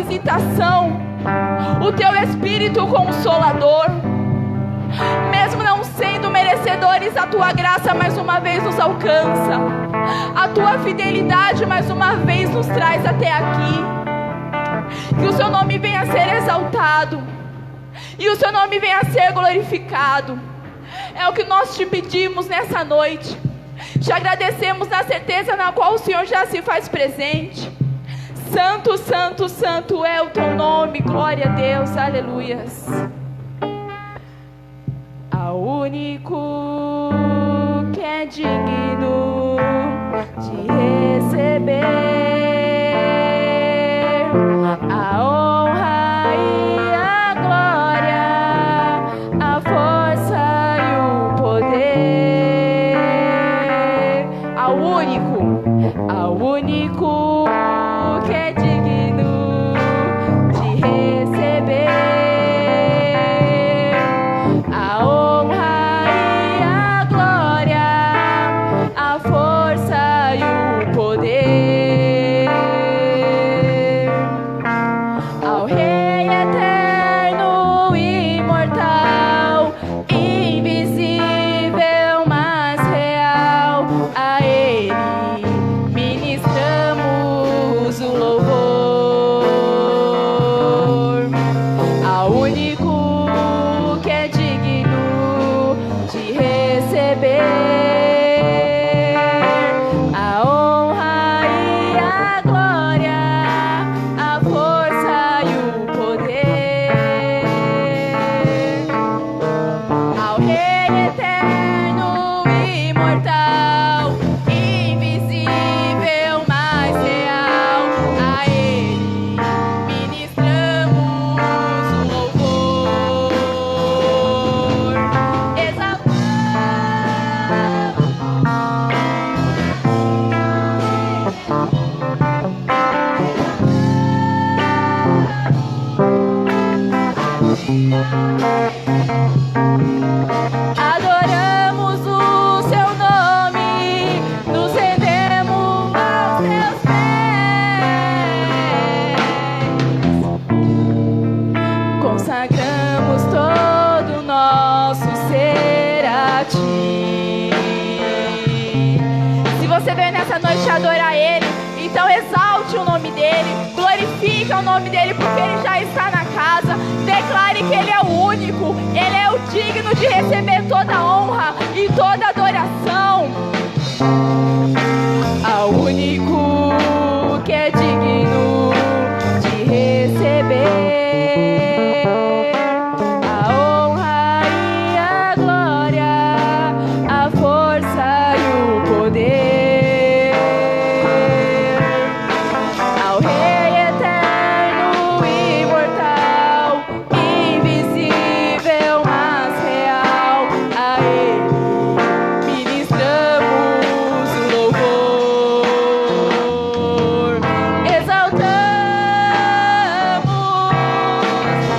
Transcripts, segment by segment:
visitação, o teu Espírito Consolador. Mesmo não sendo merecedores, a tua graça mais uma vez nos alcança. A tua fidelidade mais uma vez nos traz até aqui. Que o seu nome venha a ser exaltado e o seu nome venha a ser glorificado. É o que nós te pedimos nessa noite. Te agradecemos na certeza na qual o Senhor já se faz presente. Santo, santo, santo é o teu nome. Glória a Deus, aleluias. Ao único que é digno de receber a honra e a glória, a força e o poder. Ao único que é digno de receber a honra e a glória, a força e o poder. Ao Rei eterno, imortal, invisível, mas real, a Ele ministramos o louvor. Ao único que é digno de receber a honra e a glória, a força e o poder. Ao Rei eterno, imortal, invisível, mas real, a Ele ministramos o louvor. Exaltamos. Adoramos o seu nome, nos rendemos aos teus pés, consagramos todo o nosso ser a ti. Se você veio nessa noite adorar Ele, então exalte o nome dEle, glorifique o nome dEle, porque Ele já está na casa. Declare que Ele é o único, Ele é o digno de receber toda a honra e toda a adoração. Ao único que é digno de receber a honra e a glória, a força e o poder. Ao Rei eterno, imortal, invisível, mas real, a Ele ministramos o louvor. Exaltamos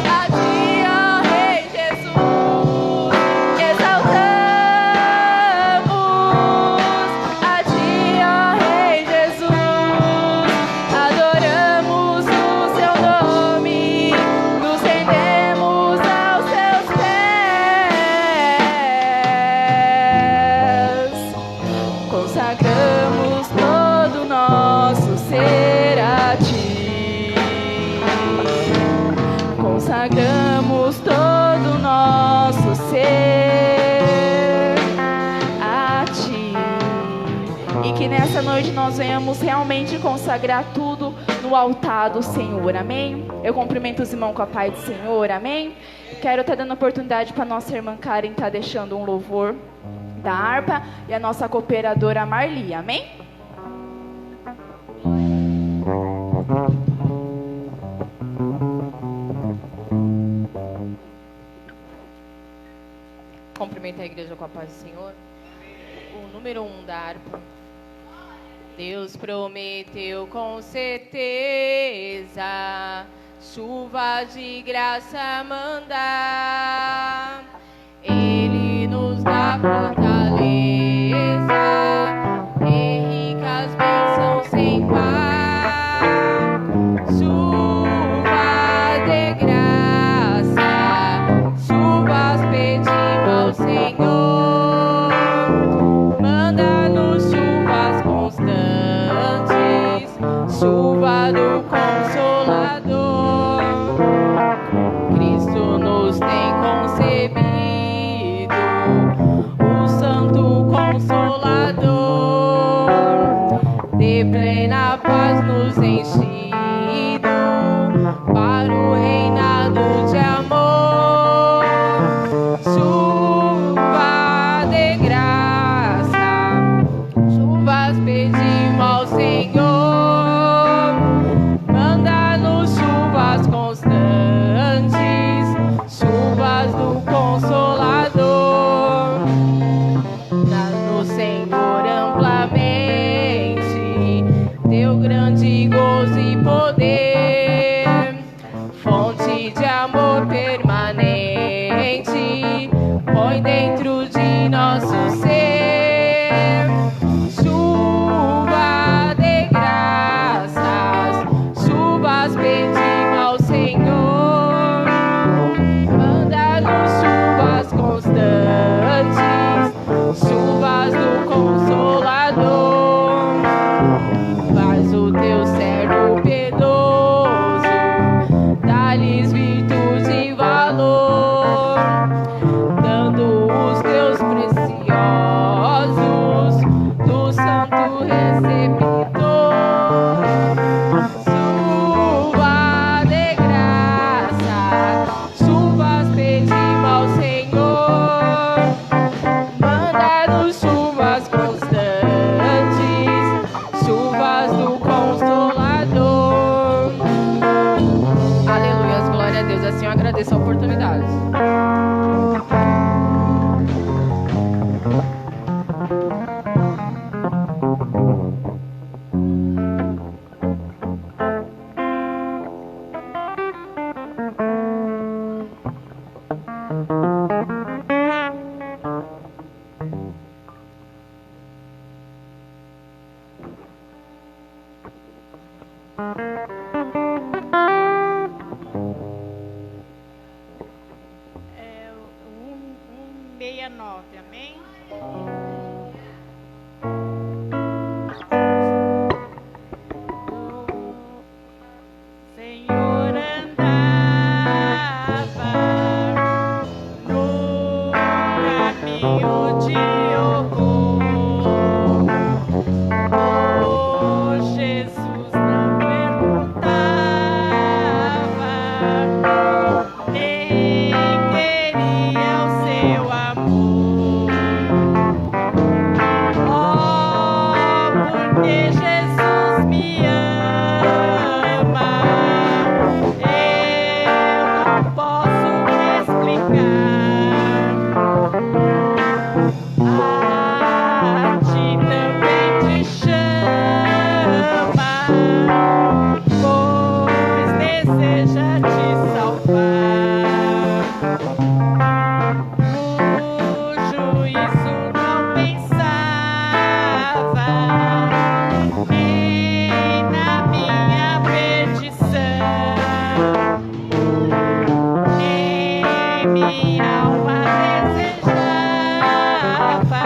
a ti, ó Rei Jesus. Exaltamos a ti, ó Rei Jesus. Adoramos o seu nome, nos rendemos aos teus pés, consagramos todo o nosso ser a ti. Consagramos todo o nosso ser a ti. E que nessa noite nós venhamos realmente consagrar tudo no altar do Senhor, amém? Eu cumprimento os irmãos com a paz do Senhor, amém? Quero estar dando oportunidade para nossa irmã Karen estar deixando um louvor da harpa e a nossa cooperadora Marli, amém? Cumprimento a igreja com a paz do Senhor. O número 1 da harpa. Deus prometeu com certeza chuva de graça mandar. Ele nos dá fortaleza e ricas bênçãos sem par. Chuva chuva do Consolador. Cristo nos tem concebido, o Santo Consolador, de plena paz nos enchido, para o reinado de amor. Chuva de graça, chuvas pedimos ao Senhor, manda-nos chuvas constantes, chuvas do Consolador. Dá-nos, Senhor, amplamente teu grande gozo e poder, fonte de amor permanente, põe dentro de nosso ser. Chuva de graças, chuvas pedimos ao Senhor, manda-nos chuvas constantes, chuvas do Consolador. Faz o teu servo piedoso, dá-lhes virtude e valor, dando os teus preciosos do santo receptor. Chuva de graça, chuvas pedimos ao Senhor, manda-nos chuvas constantes, chuvas do Consolador. Aleluia, glória a Deus. Assim eu agradeço a oportunidade. É o 169, amém? O Senhor andava no caminho de horror. Oh, Jesus não perguntava, nem queria o seu amor. Oh, porque Jesus me ama, eu não posso explicar. A ti também te chama, pois deseja te salvar. O juízo não pensava nem na minha perdição, nem minha alma desejava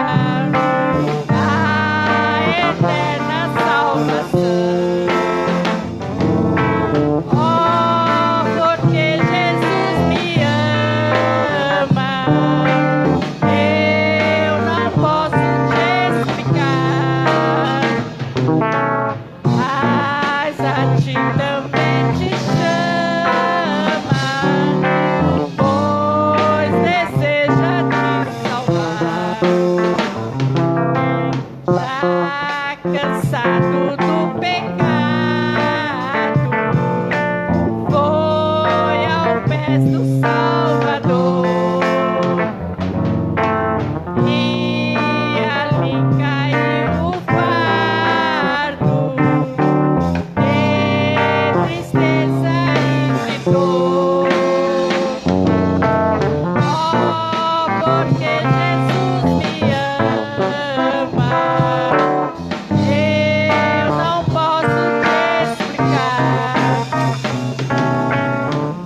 a eterna salvação. Oh, porque Jesus me ama, eu não posso te explicar, mas a ti também te chama, pois deseja te salvar. Já cansado do pecado, foi ao pés do Salvador, e ali caiu o fardo de tristeza e de dor. Oh, porque Jesus me ama, eu não posso te explicar,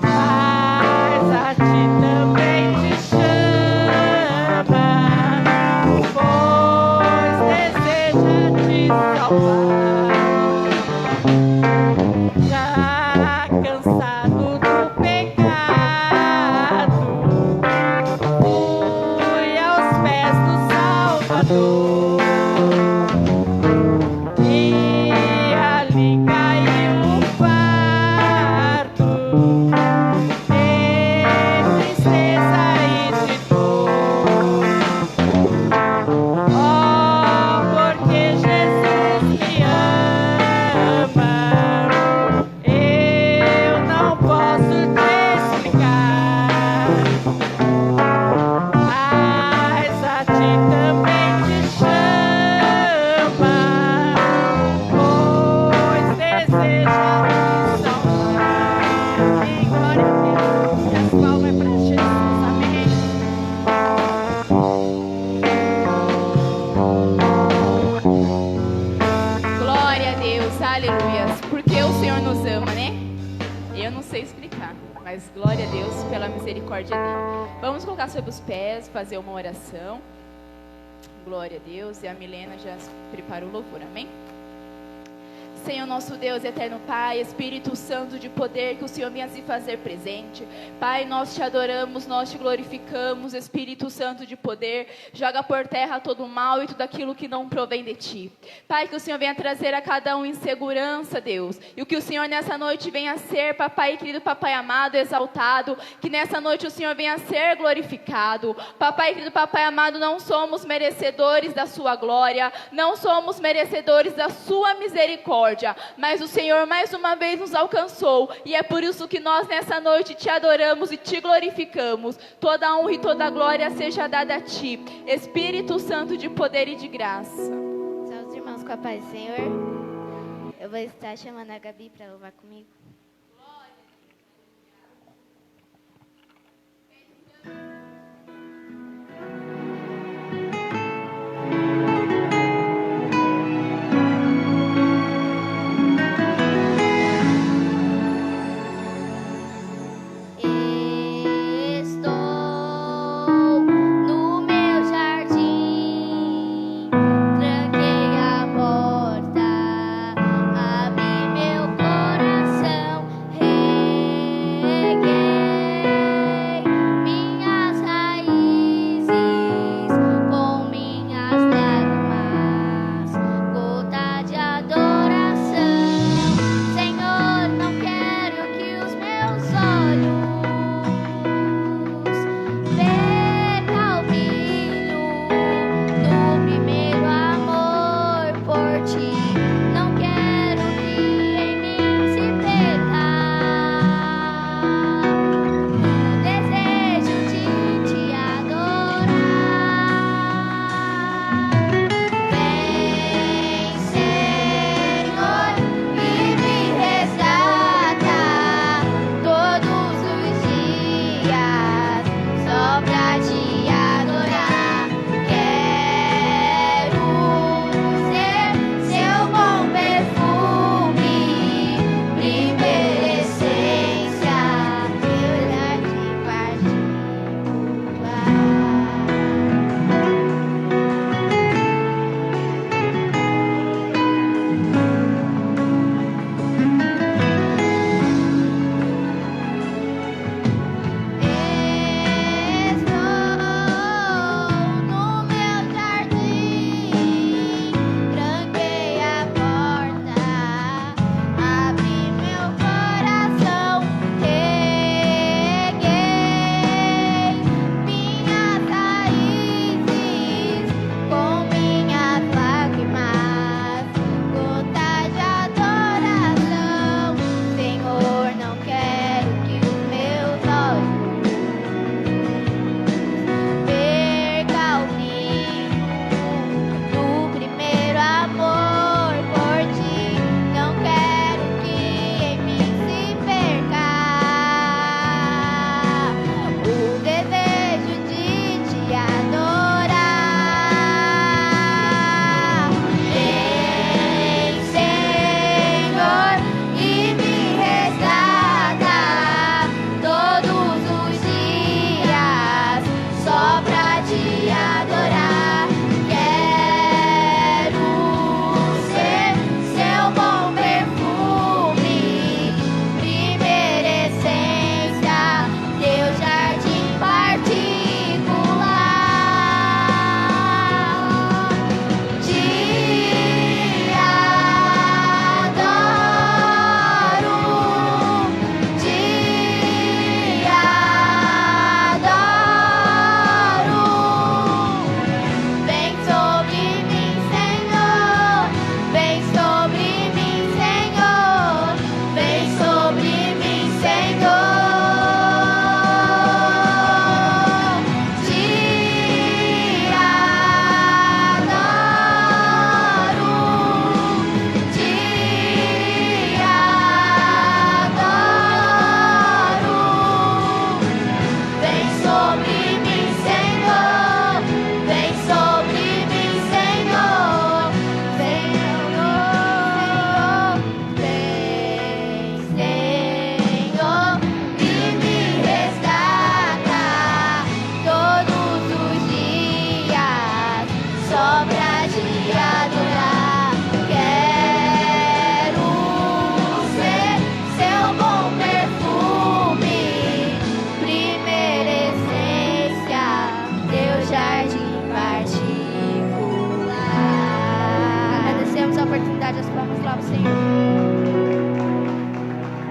mas a ti também te chama, pois deseja te salvar. nos ama, né? Eu não sei explicar, mas glória a Deus pela misericórdia dele. Vamos colocar sobre os pés, fazer uma oração. Glória a Deus. E a Milena já prepara o louvor, amém? Senhor nosso Deus, eterno Pai, Espírito Santo de poder, que o Senhor venha se fazer presente. Pai, nós te adoramos, nós te glorificamos, Espírito Santo de poder, joga por terra todo o mal e tudo aquilo que não provém de ti. Pai, que o Senhor venha trazer a cada um em segurança, Deus, e o que o Senhor nessa noite venha ser, papai querido, papai amado, exaltado, que nessa noite o Senhor venha ser glorificado. Papai querido, papai amado, não somos merecedores da sua glória, não somos merecedores da sua misericórdia, mas o Senhor mais uma vez nos alcançou, e é por isso que nós nessa noite te adoramos e te glorificamos. Toda a honra e toda a glória seja dada a ti, Espírito Santo de poder e de graça. São os irmãos com a paz do Senhor. Eu vou estar chamando a Gabi para louvar comigo. Tranquei a porta, abri meu coração.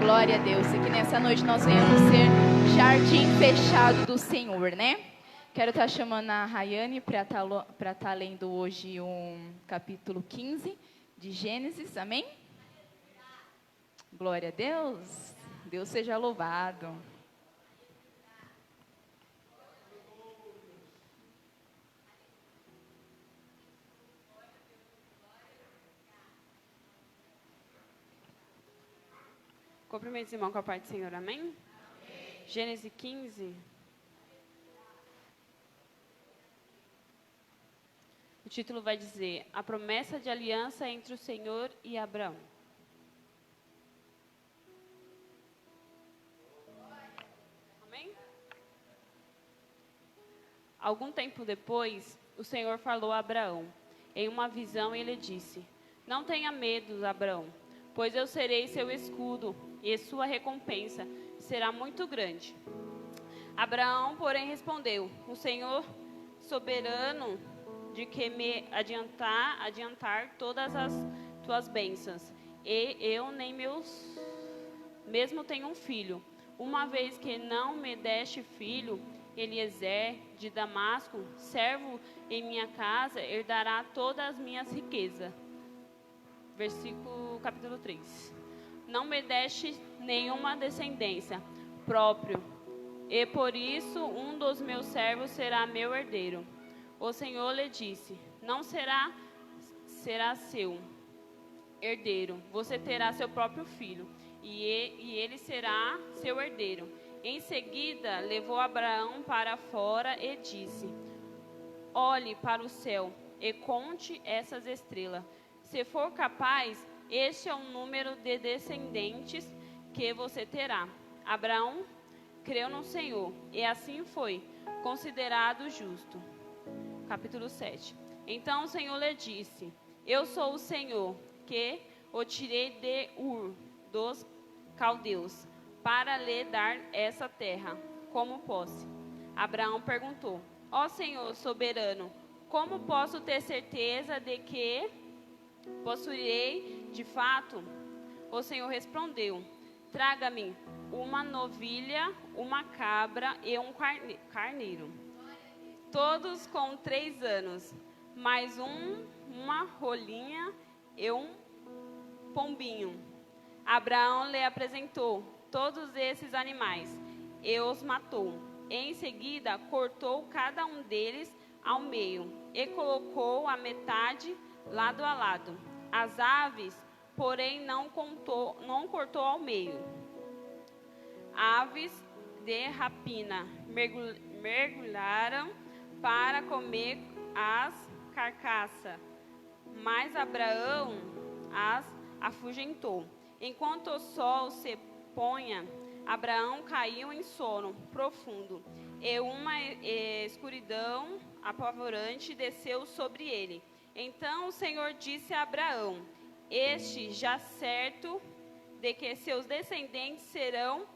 Glória a Deus. E que nessa noite nós venhamos ser jardim fechado do Senhor, né? Quero estar chamando a Rayane para estar lendo hoje capítulo 15 de Gênesis. Amém? Glória a Deus. Deus seja louvado. Cumprimentos, irmão, com a paz do Senhor, amém? Amém. Gênesis 15. O título vai dizer: a promessa de aliança entre o Senhor e Abraão. Amém? Algum tempo depois, o Senhor falou a Abraão em uma visão e ele disse: não tenha medo, Abraão, pois eu serei seu escudo e sua recompensa será muito grande. Abraão, porém, respondeu: o Senhor soberano, de que me adiantar todas as tuas bênçãos, e eu nem mesmo tenho um filho. Uma vez que não me deste filho, Eliezer de Damasco, servo em minha casa, herdará todas as minhas riquezas. Capítulo 3. Não me deste nenhuma descendência próprio, e por isso um dos meus servos será meu herdeiro. O Senhor lhe disse: não será seu herdeiro, você terá seu próprio filho, e ele será seu herdeiro. Em seguida, levou Abraão para fora e disse: olhe para o céu e conte essas estrelas. Se for capaz, este é o número de descendentes que você terá. Abraão creu no Senhor, e assim foi considerado justo. Capítulo 7. Então o Senhor lhe disse: eu sou o Senhor, que o tirei de Ur dos caldeus, para lhe dar essa terra como posse. Abraão perguntou: ó Senhor soberano, como posso ter certeza de que possuirei de fato? O Senhor respondeu: traga-me uma novilha, uma cabra e um carneiro, todos com 3 anos, mais uma rolinha e um pombinho. Abraão lhe apresentou todos esses animais e os matou. Em seguida, cortou cada um deles ao meio e colocou a metade lado a lado. As aves, porém, não cortou ao meio. Aves de rapina mergulharam para comer as carcaças, mas Abraão as afugentou. Enquanto o sol se ponha, Abraão caiu em sono profundo, e uma escuridão apavorante desceu sobre ele. Então o Senhor disse a Abraão: este já certo de que seus descendentes serão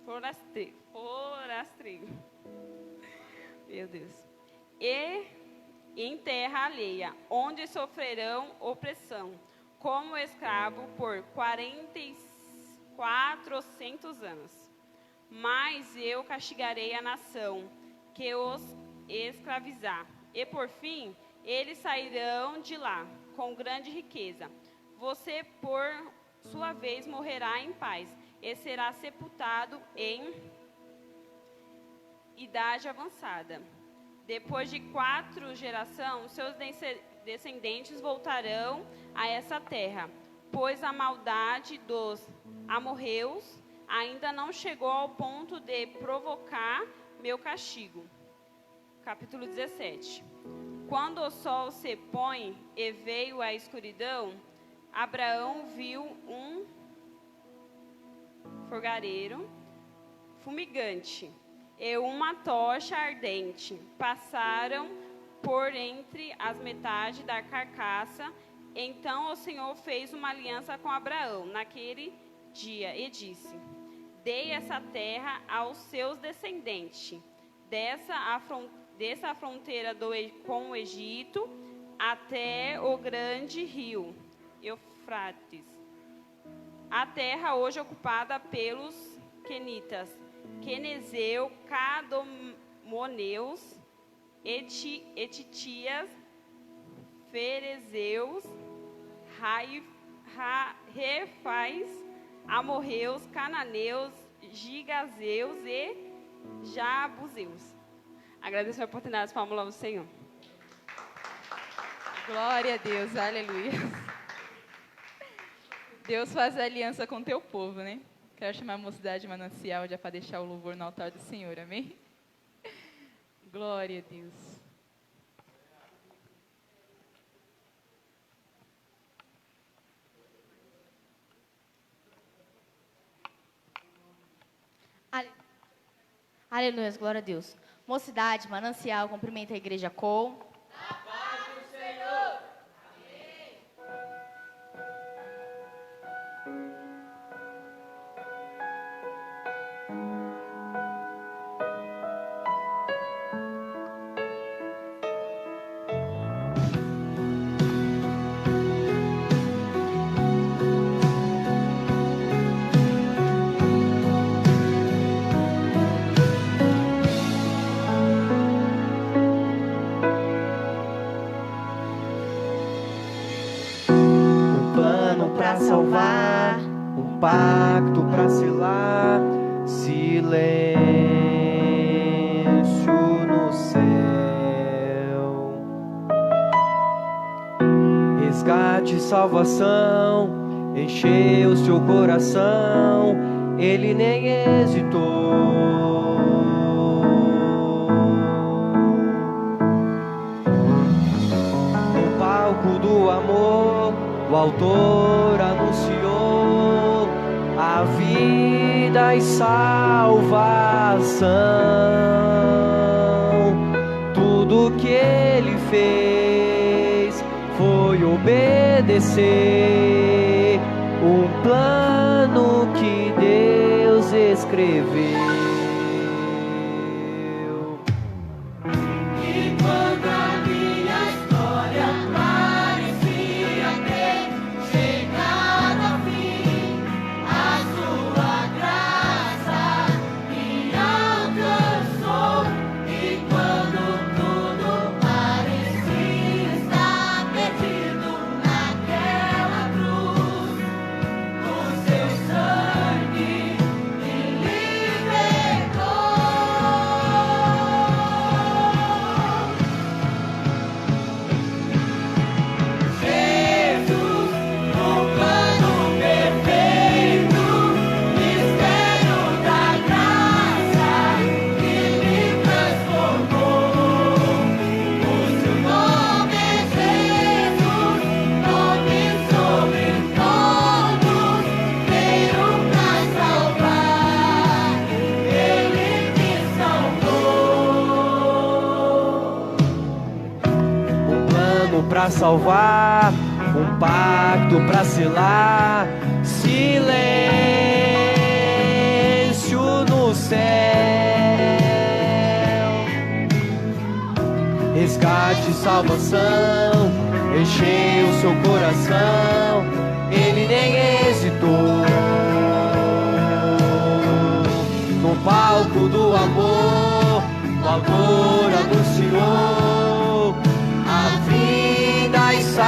forasteiros. Meu Deus. E em terra alheia, onde sofrerão opressão, como escravo por 400 anos. Mas eu castigarei a nação que os escravizar, e por fim eles sairão de lá com grande riqueza. Você, por sua vez, morrerá em paz e será sepultado em idade avançada. Depois de 4 gerações, seus descendentes voltarão a essa terra, pois a maldade dos amorreus ainda não chegou ao ponto de provocar meu castigo. Capítulo 17. Quando o sol se põe e veio a escuridão, Abraão viu um fogareiro fumegante e uma tocha ardente. Passaram por entre as metades da carcaça. Então o Senhor fez uma aliança com Abraão naquele dia e disse: dei essa terra aos seus descendentes, dessa fronteira com o Egito até o grande rio Eufrates, a terra hoje ocupada pelos quenitas, quenezeu, cadomoneus, etitias, ferezeus, refais, amorreus, cananeus, gigazeus e jabuseus. Agradeço a oportunidade, palmas ao Senhor. Glória a Deus, aleluia. Deus faz aliança com teu povo, né? Quero chamar a mocidade manancial já para deixar o louvor no altar do Senhor, amém? Glória a Deus. Aleluia, glória a Deus. Mocidade, manancial, cumprimenta a igreja com... A paz do Senhor. Pra salvar, um pacto pra selar, silêncio no céu, resgate e salvação, encheu seu coração, ele nem hesitou. No palco do amor, o autor anunciou a vida e salvação. Tudo que ele fez foi obedecer um plano que Deus escreveu. Pra salvar, um pacto pra selar, silêncio no céu, resgate e salvação, encheu seu coração, ele nem hesitou. No palco do amor, o autor anunciou a vida e salvação.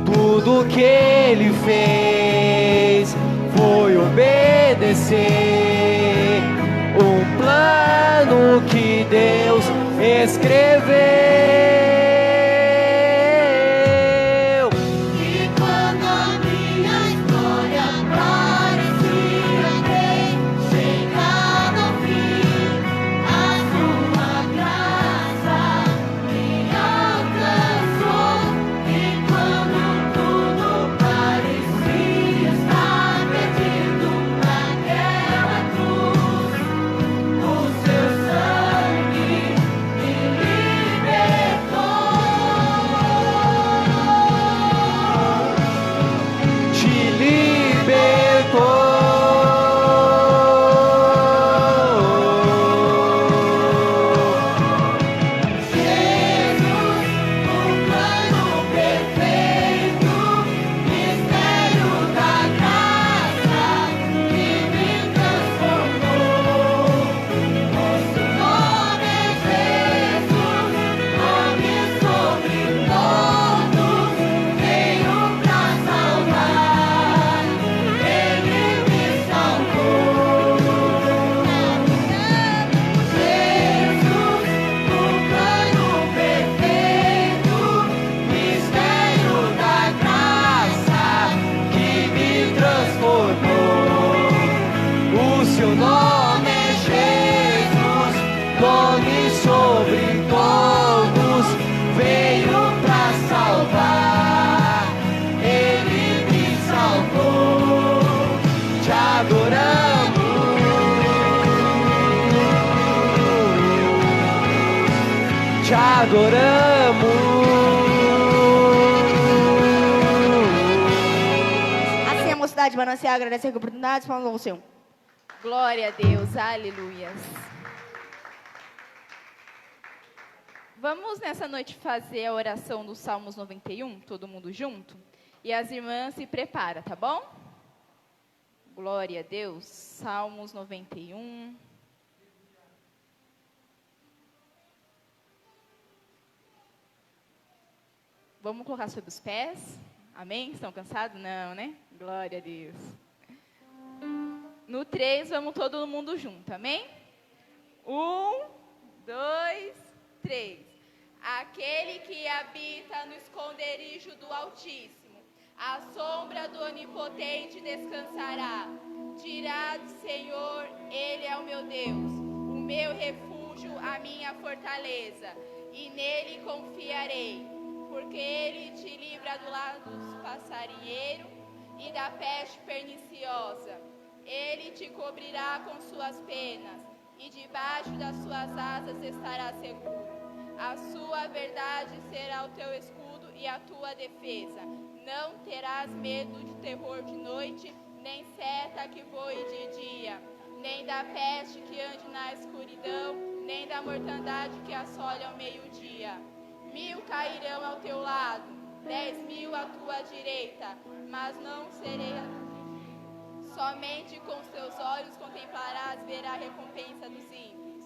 Tudo que ele fez foi obedecer um plano que Deus escreveu. O seu sangue me libertou. adoramos. Assim a mocidade manancial agradece a oportunidade, palmas ao Senhor. Glória a Deus, aleluias. Vamos nessa noite fazer a oração dos Salmos 91, todo mundo junto? E as irmãs se preparam, tá bom? Glória a Deus, Salmos 91. Vamos colocar sobre os pés. Amém? Estão cansados? Não, né? Glória a Deus. No 3, vamos todo mundo junto. Amém? 1, 2, 3. Aquele que habita no esconderijo do Altíssimo, à sombra do Onipotente descansará. Dirá do Senhor, Ele é o meu Deus, o meu refúgio, a minha fortaleza, e nele confiarei. Porque ele te livra do lado dos passarinheiros e da peste perniciosa. Ele te cobrirá com suas penas, e debaixo das suas asas estará seguro. A sua verdade será o teu escudo e a tua defesa. Não terás medo de terror de noite, nem seta que voe de dia, nem da peste que ande na escuridão, nem da mortandade que assole ao meio-dia. 1000 cairão ao teu lado, 10.000 à tua direita, mas não serei atingido. Somente com os teus olhos contemplarás, verá a recompensa dos ímpios.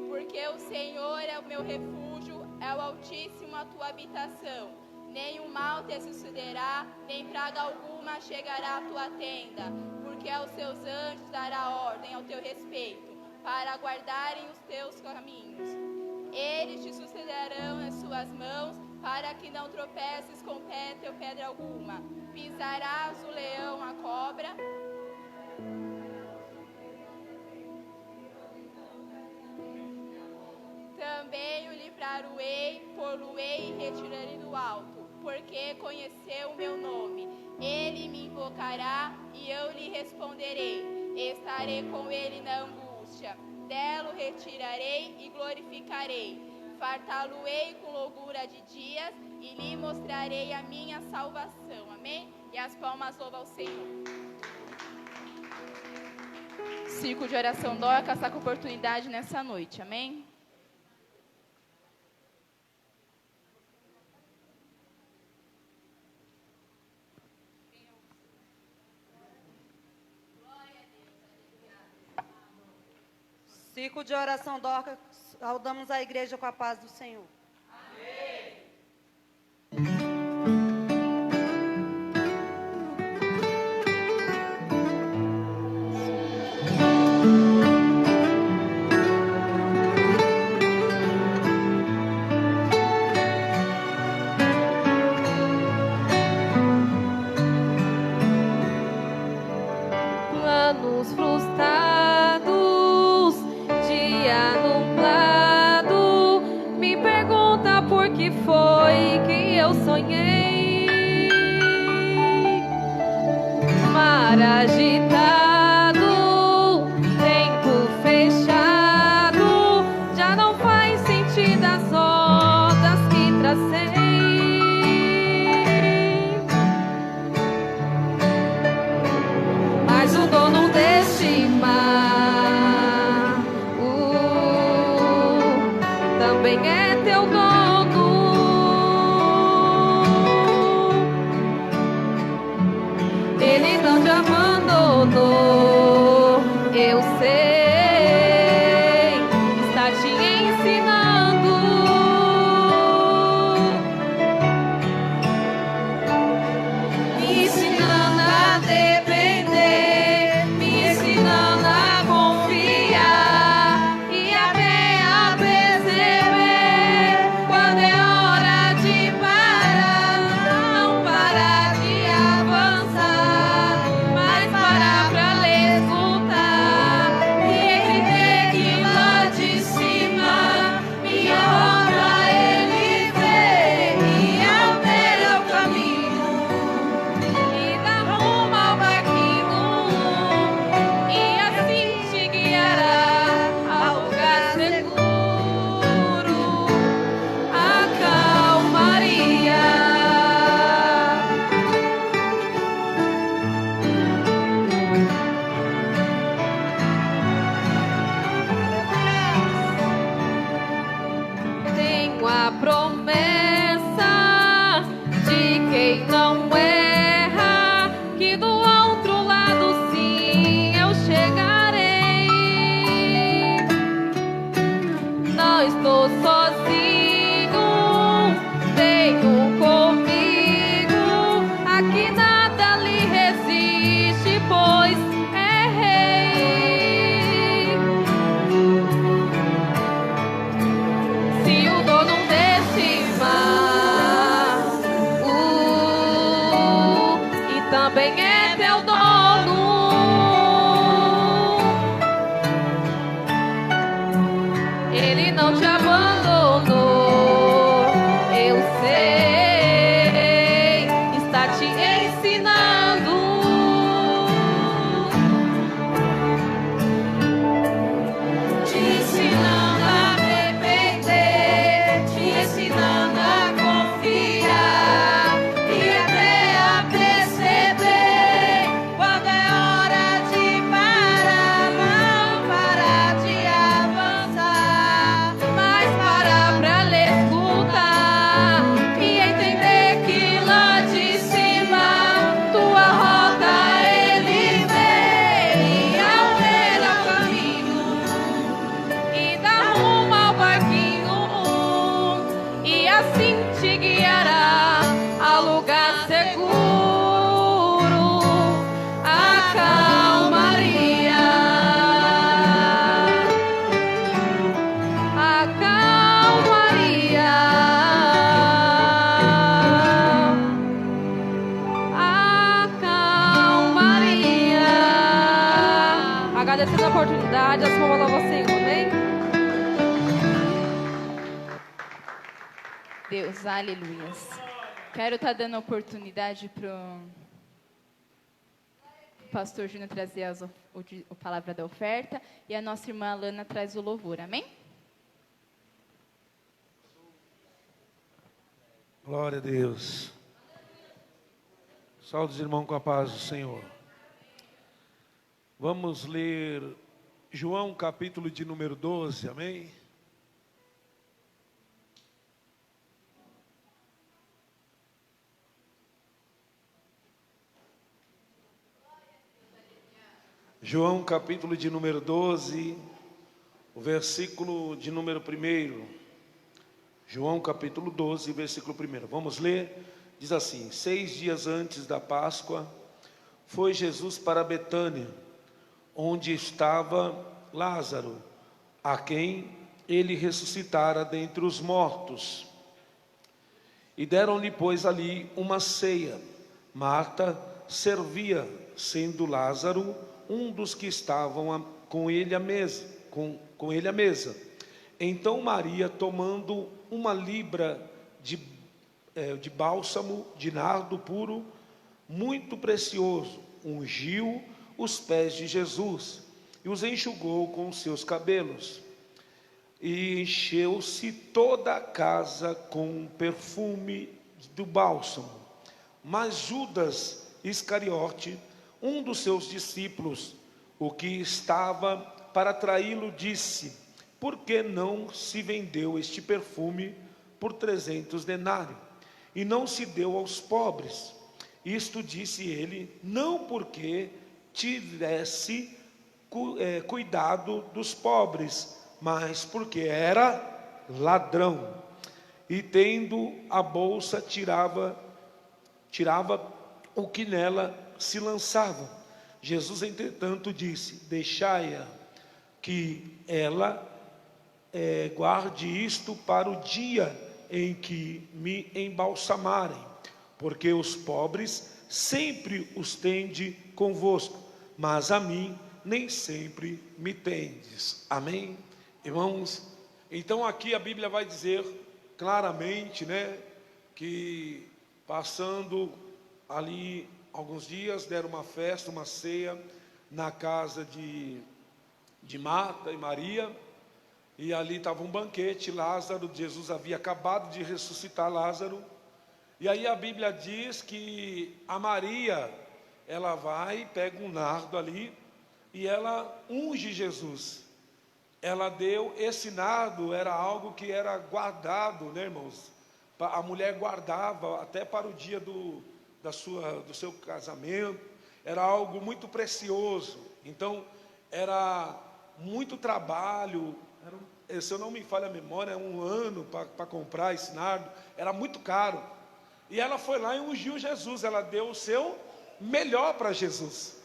Porque o Senhor é o meu refúgio, é o Altíssimo a tua habitação. Nenhum mal te sucederá, nem praga alguma chegará à tua tenda. Porque aos seus anjos dará ordem ao teu respeito, para guardarem os teus caminhos. Eles te sucederão nas suas mãos, para que não tropeces com pedra alguma. Pisarás o leão, a cobra. Também o livrar-o-ei, pô-lo-ei e retirarei do alto, porque conheceu o meu nome. Ele me invocará e eu lhe responderei. Estarei com ele na angústia. Dela o retirarei e glorificarei. Fartá-lo-ei com longura de dias e lhe mostrarei a minha salvação. Amém? E as palmas louvam ao Senhor. Círculo de oração Dorcas está com oportunidade nessa noite. Amém? Círculo de oração Dorcas, saudamos a igreja com a paz do Senhor. Planos frustrados, dia nublado, me pergunta por que foi que eu sonhei. Mar agitado, tempo fechado, já não faz sentido as rotas que tracei. Mas o dono deste mar também é teu dono. Ele não te abandonou, eu sei, está te ensinando. Me ensinando a depender, me ensinando a confiar e até a perceber quando é hora de parar. Não parar de avançar, mas parar pra escutar e entender que lá de cima minha obra ele vê e altera o caminho e dá rumo ao barco também é teu dono. Ele não te abandonou, eu sei, está te ensinando. Te ensinando a depender, te ensinando a confiar e até a perceber quando é hora de parar, não parar de avançar, mas parar pra lhe escutar e entender que lá de cima tua rota ele vem ao melhor caminho e dá rumo ao barquinho e assim te guiará ao lugar seguro. A calmaria, a calmaria, a calmaria. Agradecendo a oportunidade, as palmas ao Senhor, amém? Deus, aleluias. Quero estar dando oportunidade para o pastor Júnior trazer a palavra da oferta e a nossa irmã Alana traz o louvor, amém? Glória a Deus. Saúde os irmãos com a paz do Senhor. Vamos ler João capítulo de número 12, amém? João capítulo de número 12, o versículo de número 1. João capítulo 12, versículo 1. Vamos ler, diz assim: 6 dias antes da Páscoa, foi Jesus para Betânia, onde estava Lázaro, a quem ele ressuscitara dentre os mortos. E deram-lhe, pois, ali uma ceia. Marta servia, sendo Lázaro um dos que estavam com ele à mesa. Então Maria, tomando uma libra de bálsamo de nardo puro, muito precioso, ungiu os pés de Jesus e os enxugou com os seus cabelos. E encheu-se toda a casa com perfume do bálsamo. Mas Judas Iscariote, um dos seus discípulos, o que estava para traí-lo, disse: por que não se vendeu este perfume por 300 denários e não se deu aos pobres? Isto disse ele, não porque tivesse cuidado dos pobres, mas porque era ladrão. E tendo a bolsa, tirava o que nela se lançava. Jesus, entretanto, disse: deixai-a, que ela guarde isto para o dia em que me embalsamarem, porque os pobres sempre os tende convosco, mas a mim nem sempre me tendes. Amém? Irmãos, então aqui a Bíblia vai dizer claramente, né, que passando ali alguns dias, deram uma festa, uma ceia na casa de Marta e Maria, e ali estava um banquete. Lázaro, Jesus havia acabado de ressuscitar Lázaro, e aí a Bíblia diz que a Maria, ela vai, pega um nardo ali, e ela unge Jesus. Ela deu, esse nardo era algo que era guardado, né, irmãos? A mulher guardava até para o dia do seu casamento, era algo muito precioso. Então era muito trabalho, se eu não me falha a memória, 1 ano para comprar esse nardo, era muito caro. E ela foi lá e ungiu Jesus, ela deu o seu melhor para Jesus.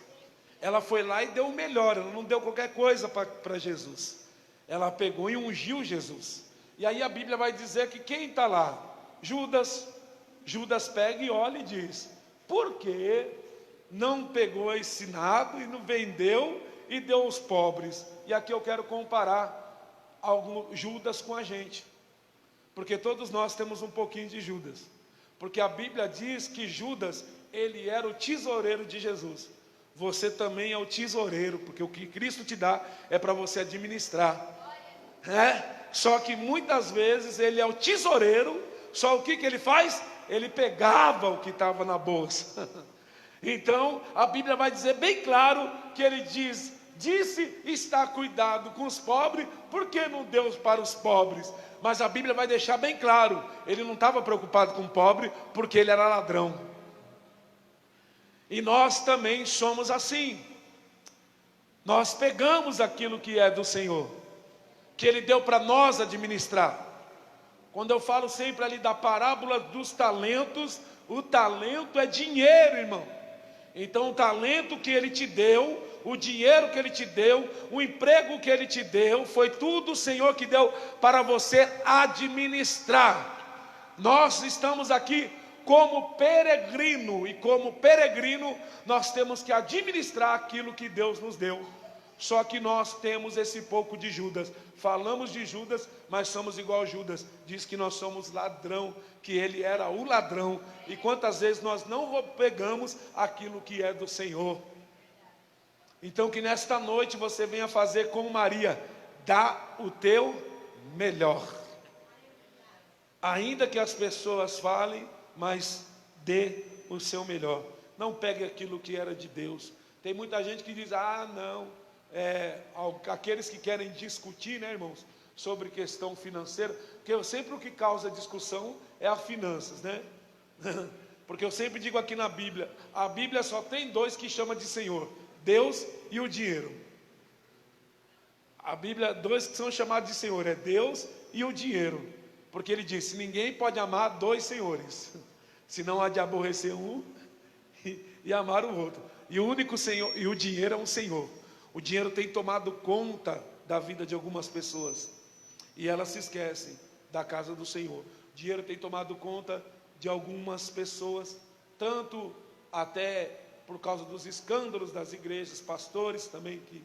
Ela foi lá e deu o melhor, ela não deu qualquer coisa para Jesus. Ela pegou e ungiu Jesus. E aí a Bíblia vai dizer que quem está lá? Judas pega e olha e diz: por que não pegou esse nado e não vendeu e deu aos pobres. E aqui eu quero comparar Judas com a gente, porque todos nós temos um pouquinho de Judas, porque a Bíblia diz que Judas, ele era o tesoureiro de Jesus. Você também é o tesoureiro, porque o que Cristo te dá é para você administrar, Só que muitas vezes ele é o tesoureiro, só o que ele faz? Ele pegava o que estava na bolsa. Então a Bíblia vai dizer bem claro que ele disse está cuidado com os pobres, por que não deu para os pobres? Mas a Bíblia vai deixar bem claro, ele não estava preocupado com o pobre, porque ele era ladrão. E nós também somos assim. Nós pegamos aquilo que é do Senhor, que Ele deu para nós administrar. Quando eu falo sempre ali da parábola dos talentos, o talento é dinheiro, irmão. Então o talento que Ele te deu, o dinheiro que Ele te deu, o emprego que Ele te deu, foi tudo o Senhor que deu para você administrar. Nós estamos aqui como peregrino, e como peregrino nós temos que administrar aquilo que Deus nos deu. Só que nós temos esse pouco de Judas. Falamos de Judas, mas somos igual a Judas. Diz que nós somos ladrão, que ele era o ladrão. E quantas vezes nós não pegamos aquilo que é do Senhor. Então que nesta noite você venha fazer como Maria, dá o teu melhor. Ainda que as pessoas falem, mas dê o seu melhor. Não pegue aquilo que era de Deus. Tem muita gente que diz, não, aqueles que querem discutir, né, irmãos, sobre questão financeira, porque sempre o que causa discussão é as finanças, né? Porque eu sempre digo aqui na Bíblia, a Bíblia só tem dois que chama de Senhor, Deus e o dinheiro. A Bíblia, dois que são chamados de Senhor, é Deus e o dinheiro. Porque ele disse, ninguém pode amar dois senhores, senão há de aborrecer um e amar o outro. E o único Senhor, e o dinheiro é um Senhor. O dinheiro tem tomado conta da vida de algumas pessoas, e elas se esquecem da casa do Senhor. O dinheiro tem tomado conta de algumas pessoas, tanto até por causa dos escândalos das igrejas, pastores também, que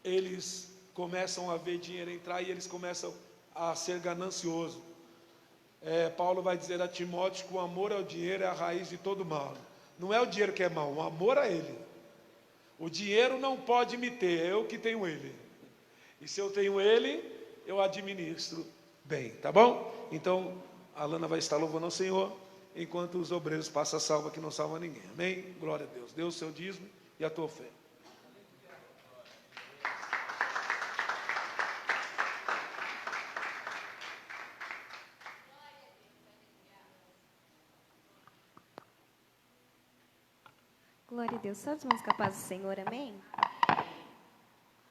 eles começam a ver dinheiro entrar e eles começam a ser ganancioso. Paulo vai dizer a Timóteo que o amor ao dinheiro é a raiz de todo mal. Não é o dinheiro que é mal, o amor a ele. O dinheiro não pode me ter, é eu que tenho ele. E se eu tenho ele, eu administro bem, tá bom? Então a Lana vai estar louvando ao Senhor, enquanto os obreiros passam a salva que não salva ninguém. Amém? Glória a Deus. Dê o seu dízimo e a tua oferta. Glória a Deus. Todos os irmãos capazes do Senhor, amém?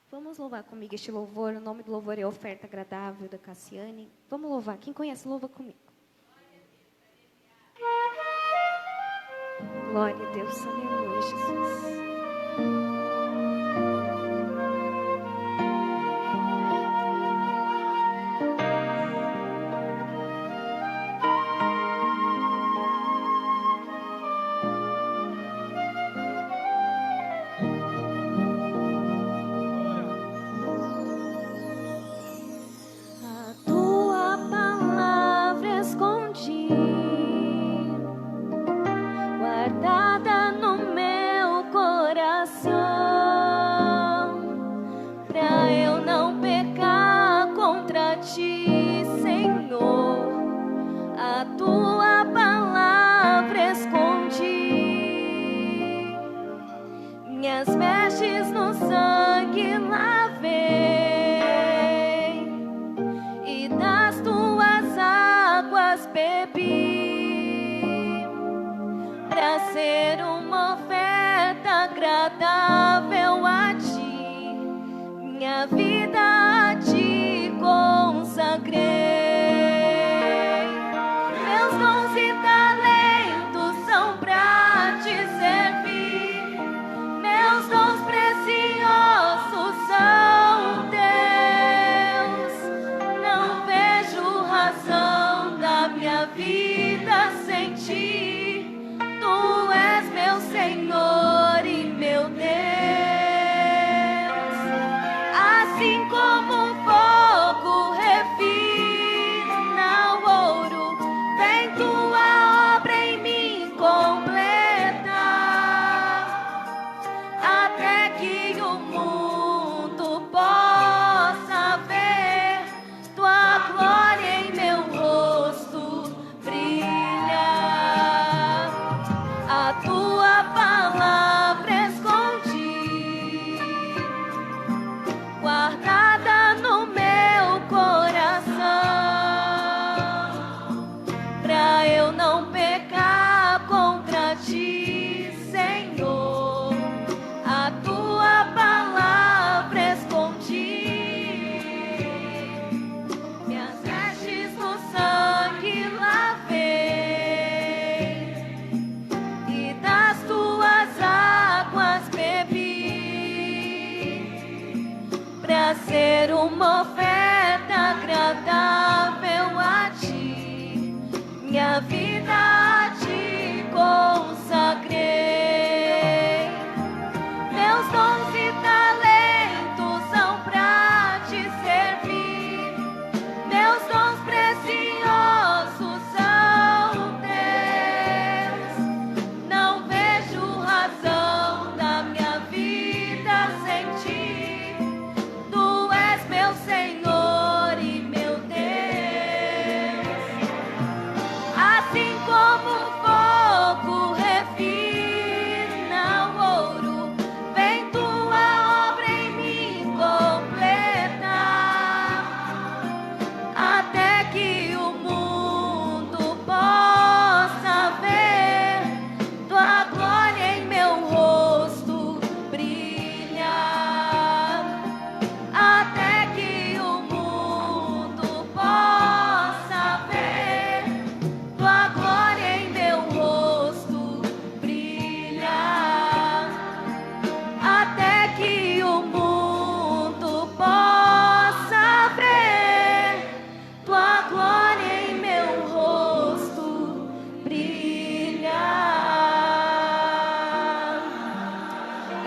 Vamos louvar comigo este louvor. O nome do louvor é Oferta Agradável, da Cassiane. Vamos louvar. Quem conhece, louva comigo. Glória a Deus. Aleluia, Jesus. Vida sem ti, tu és meu Senhor.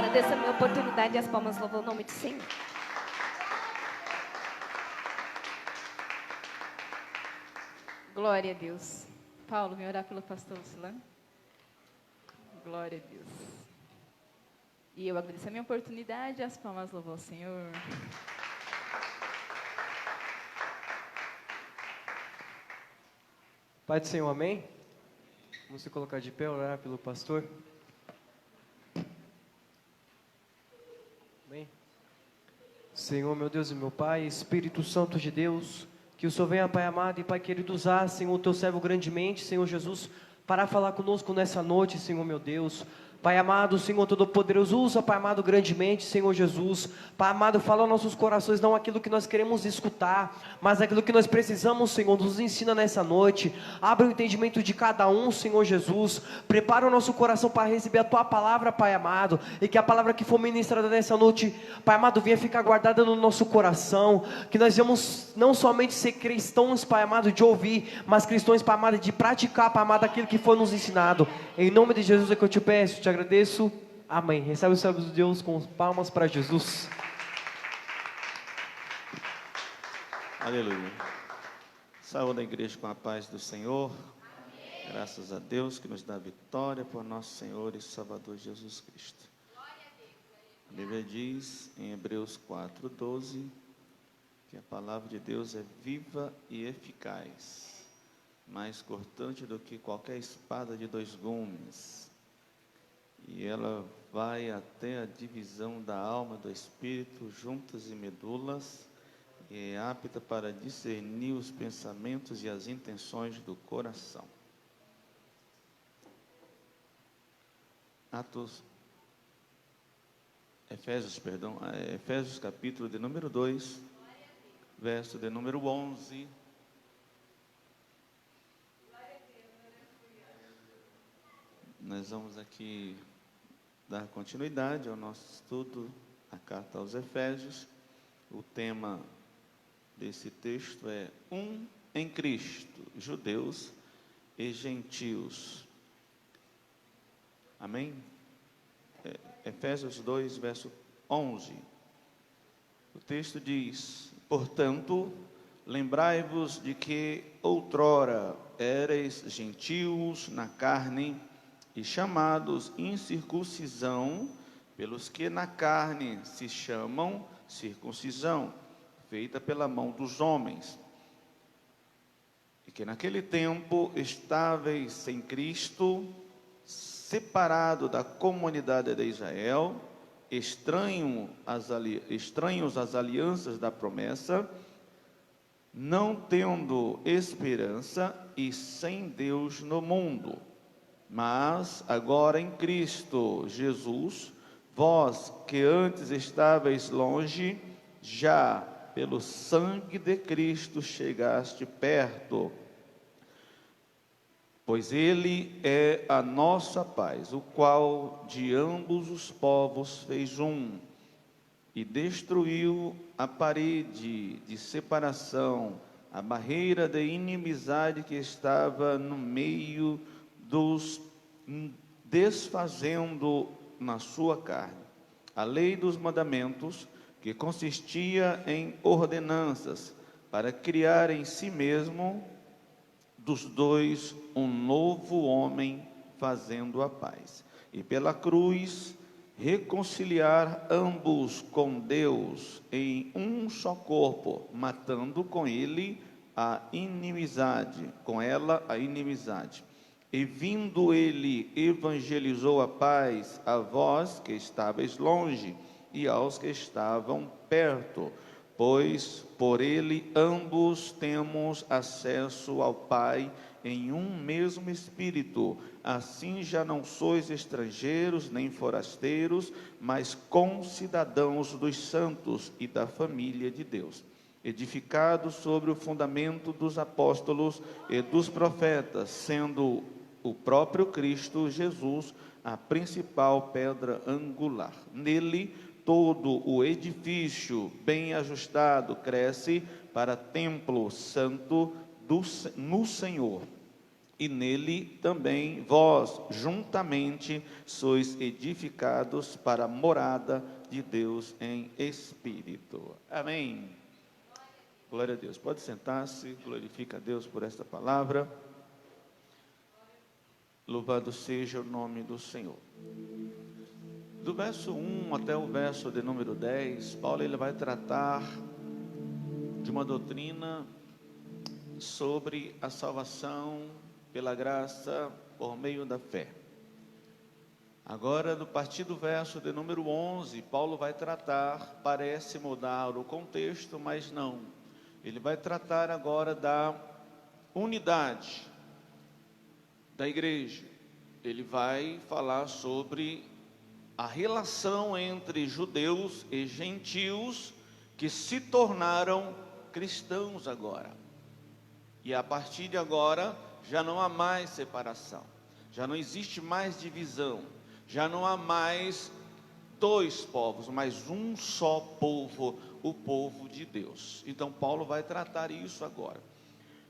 Agradeço a minha oportunidade e as palmas louvam o nome do Senhor. Glória a Deus. Paulo, vem orar pelo pastor Lucilano. Glória a Deus. E eu agradeço a minha oportunidade e as palmas louvam o Senhor. Pai do Senhor, amém? Vamos se colocar de pé, orar pelo pastor. Amém? Senhor, meu Deus e meu Pai, Espírito Santo de Deus, que o Senhor venha, Pai amado e Pai querido, usar, Senhor, o teu servo grandemente, Senhor Jesus, para falar conosco nessa noite, Senhor meu Deus. Pai amado, Senhor Todo-Poderoso, usa, Pai amado, grandemente, Senhor Jesus. Pai amado, fala aos nossos corações, não aquilo que nós queremos escutar, mas aquilo que nós precisamos, Senhor, nos ensina nessa noite. Abre o entendimento de cada um, Senhor Jesus. Prepara o nosso coração para receber a Tua palavra, Pai amado, e que a palavra que for ministrada nessa noite, Pai amado, venha ficar guardada no nosso coração, que nós vamos não somente ser cristãos, Pai amado, de ouvir, mas cristãos, Pai amado, de praticar, Pai amado, aquilo que foi nos ensinado. Em nome de Jesus é que eu te peço, te agradeço, amém. Recebe os servos de Deus com palmas para Jesus. Aleluia. Saúde a igreja com a paz do Senhor. Amém. Graças a Deus que nos dá vitória por nosso Senhor e Salvador Jesus Cristo. A Bíblia diz em Hebreus 4:12 que a palavra de Deus é viva e eficaz, mais cortante do que qualquer espada de 2 gumes. E ela vai até a divisão da alma, do espírito, juntas e medulas, e é apta para discernir os pensamentos e as intenções do coração. Efésios capítulo de número 2, verso de número 11. Nós vamos aqui dar continuidade ao nosso estudo, a carta aos Efésios. O tema desse texto é um em Cristo, judeus e gentios. Amém? Efésios 2, verso 11. O texto diz: portanto, lembrai-vos de que outrora éreis gentios na carne, e chamados incircuncisão, pelos que na carne se chamam circuncisão, feita pela mão dos homens, e que naquele tempo estáveis sem Cristo, separado da comunidade de Israel, estranhos às alianças da promessa, não tendo esperança e sem Deus no mundo. Mas agora em Cristo Jesus, vós que antes estáveis longe, já pelo sangue de Cristo chegaste perto. Pois Ele é a nossa paz, o qual de ambos os povos fez um, e destruiu a parede de separação, a barreira de inimizade que estava no meio dos, desfazendo na sua carne a lei dos mandamentos, que consistia em ordenanças, para criar em si mesmo dos dois um novo homem, fazendo a paz, e pela cruz reconciliar ambos com Deus em um só corpo, matando com ele a inimizade, com ela a inimizade. E vindo ele, evangelizou a paz a vós que estáveis longe e aos que estavam perto, pois por ele ambos temos acesso ao Pai em um mesmo Espírito. Assim já não sois estrangeiros nem forasteiros, mas concidadãos dos santos e da família de Deus, edificados sobre o fundamento dos apóstolos e dos profetas, sendo o próprio Cristo Jesus a principal pedra angular. Nele todo o edifício bem ajustado cresce para templo santo no Senhor, e nele também vós juntamente sois edificados para a morada de Deus em espírito. Amém. Glória a Deus. Pode sentar-se, glorifica a Deus por esta palavra. Louvado seja o nome do Senhor. Do verso 1 até o verso de número 10, Paulo ele vai tratar de uma doutrina sobre a salvação pela graça por meio da fé. Agora, a partir do verso de número 11, Paulo vai tratar, parece mudar o contexto, mas não. Ele vai tratar agora da unidade da igreja. Ele vai falar sobre a relação entre judeus e gentios que se tornaram cristãos agora. E a partir de agora, já não há mais separação, já não existe mais divisão, já não há mais dois povos, mas um só povo, o povo de Deus. Então Paulo vai tratar isso agora.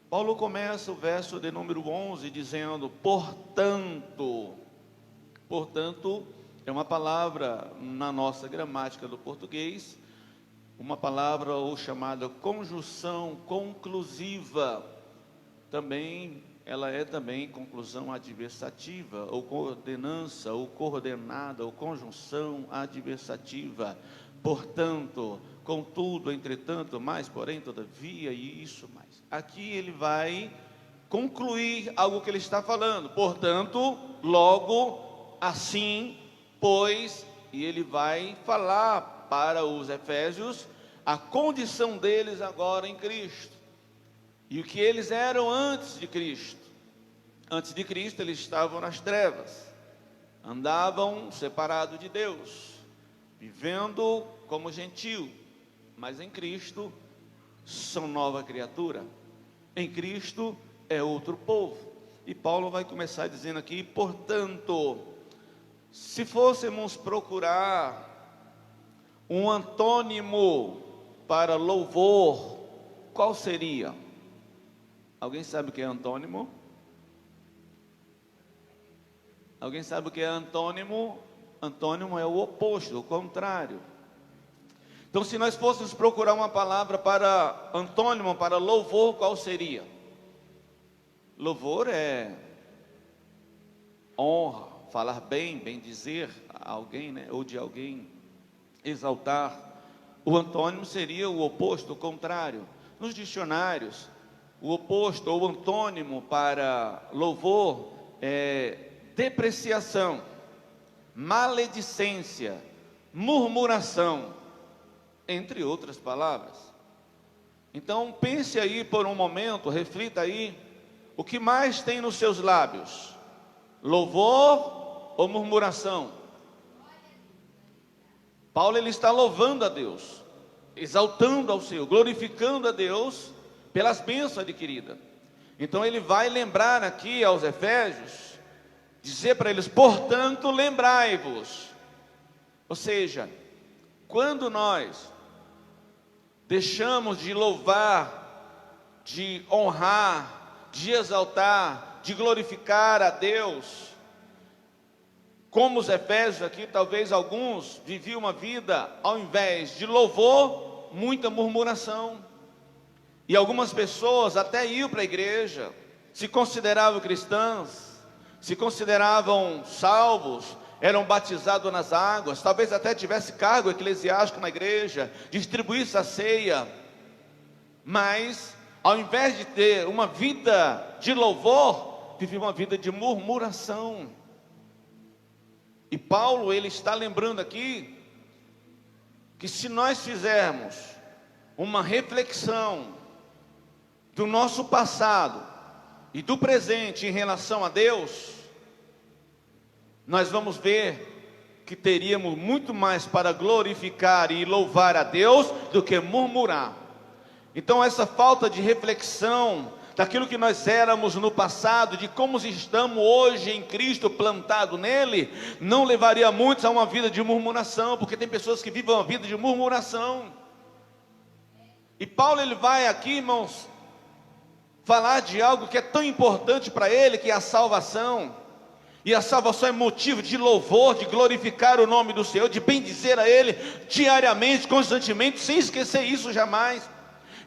Paulo começa o verso de número 11 dizendo, portanto é uma palavra na nossa gramática do português, uma palavra ou chamada conjunção conclusiva, também ela é também conclusão adversativa, ou coordenança, ou coordenada, ou conjunção adversativa. Portanto, contudo, entretanto, mais, porém, todavia, e isso mais. Aqui ele vai concluir algo que ele está falando. Portanto, logo, assim, pois, e ele vai falar para os efésios a condição deles agora em Cristo. E o que eles eram antes de Cristo. Antes de Cristo eles estavam nas trevas, andavam separados de Deus, vivendo como gentil, mas em Cristo são nova criatura, em Cristo é outro povo. E Paulo vai começar dizendo aqui, portanto, se fôssemos procurar um antônimo para louvor, qual seria? Alguém sabe o que é antônimo? Alguém sabe o que é antônimo? Antônimo é o oposto, o contrário. Então, se nós fôssemos procurar uma palavra para antônimo, para louvor, qual seria? Louvor é honra, falar bem, bem dizer a alguém, né? Ou de alguém, exaltar. O antônimo seria o oposto, o contrário. Nos dicionários, o oposto ou antônimo para louvor é depreciação, maledicência, murmuração, entre outras palavras. Então pense aí por um momento, reflita aí, o que mais tem nos seus lábios? Louvor ou murmuração? Paulo ele está louvando a Deus, exaltando ao Senhor, glorificando a Deus pelas bênçãos adquiridas. Então ele vai lembrar aqui aos Efésios, dizer para eles, portanto lembrai-vos. Ou seja, quando nós deixamos de louvar, de honrar, de exaltar, de glorificar a Deus, como os Efésios aqui, talvez alguns viviam uma vida, ao invés de louvor, muita murmuração. E algumas pessoas até iam para a igreja, se consideravam cristãs, se consideravam salvos, eram batizados nas águas, talvez até tivesse cargo eclesiástico na igreja, distribuísse a ceia, mas ao invés de ter uma vida de louvor, vivia uma vida de murmuração. E Paulo ele está lembrando aqui que se nós fizermos uma reflexão do nosso passado e do presente em relação a Deus, nós vamos ver que teríamos muito mais para glorificar e louvar a Deus do que murmurar. Então essa falta de reflexão daquilo que nós éramos no passado, de como estamos hoje em Cristo, plantado nele, não levaria muitos a uma vida de murmuração, porque tem pessoas que vivem uma vida de murmuração. E Paulo ele vai aqui, irmãos, falar de algo que é tão importante para ele, que é a salvação. E a salvação é motivo de louvor, de glorificar o nome do Senhor, de bendizer a Ele diariamente, constantemente, sem esquecer isso jamais.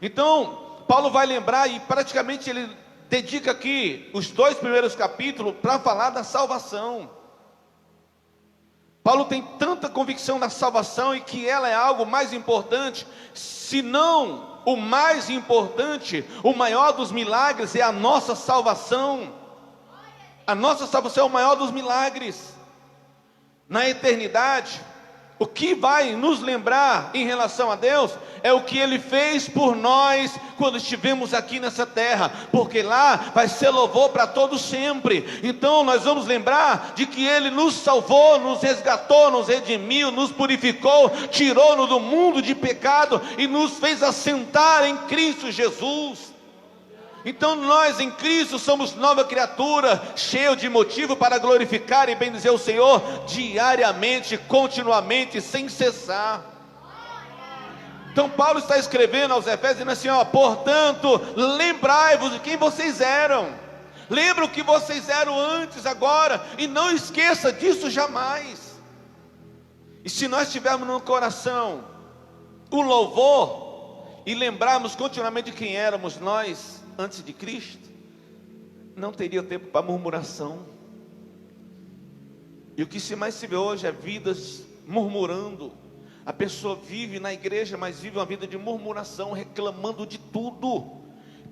Então, Paulo vai lembrar, e praticamente ele dedica aqui os 2 primeiros capítulos para falar da salvação. Paulo tem tanta convicção da salvação e que ela é algo mais importante, se não o mais importante, o maior dos milagres é a nossa salvação. A nossa salvação é o maior dos milagres. Na eternidade, o que vai nos lembrar em relação a Deus é o que Ele fez por nós quando estivemos aqui nessa terra, porque lá vai ser louvor para todos sempre. Então nós vamos lembrar de que Ele nos salvou, nos resgatou, nos redimiu, nos purificou, tirou-nos do mundo de pecado e nos fez assentar em Cristo Jesus. Então nós em Cristo somos nova criatura, cheio de motivo para glorificar e bendizer o Senhor diariamente, continuamente, sem cessar. Então Paulo está escrevendo aos Efésios, dizendo assim, portanto, lembrai-vos de quem vocês eram. Lembra o que vocês eram antes, agora, e não esqueça disso jamais. E se nós tivermos no coração o louvor, e lembrarmos continuamente de quem éramos nós antes de Cristo, não teria tempo para murmuração. E o que mais se vê hoje é vidas murmurando. A pessoa vive na igreja, mas vive uma vida de murmuração, reclamando de tudo.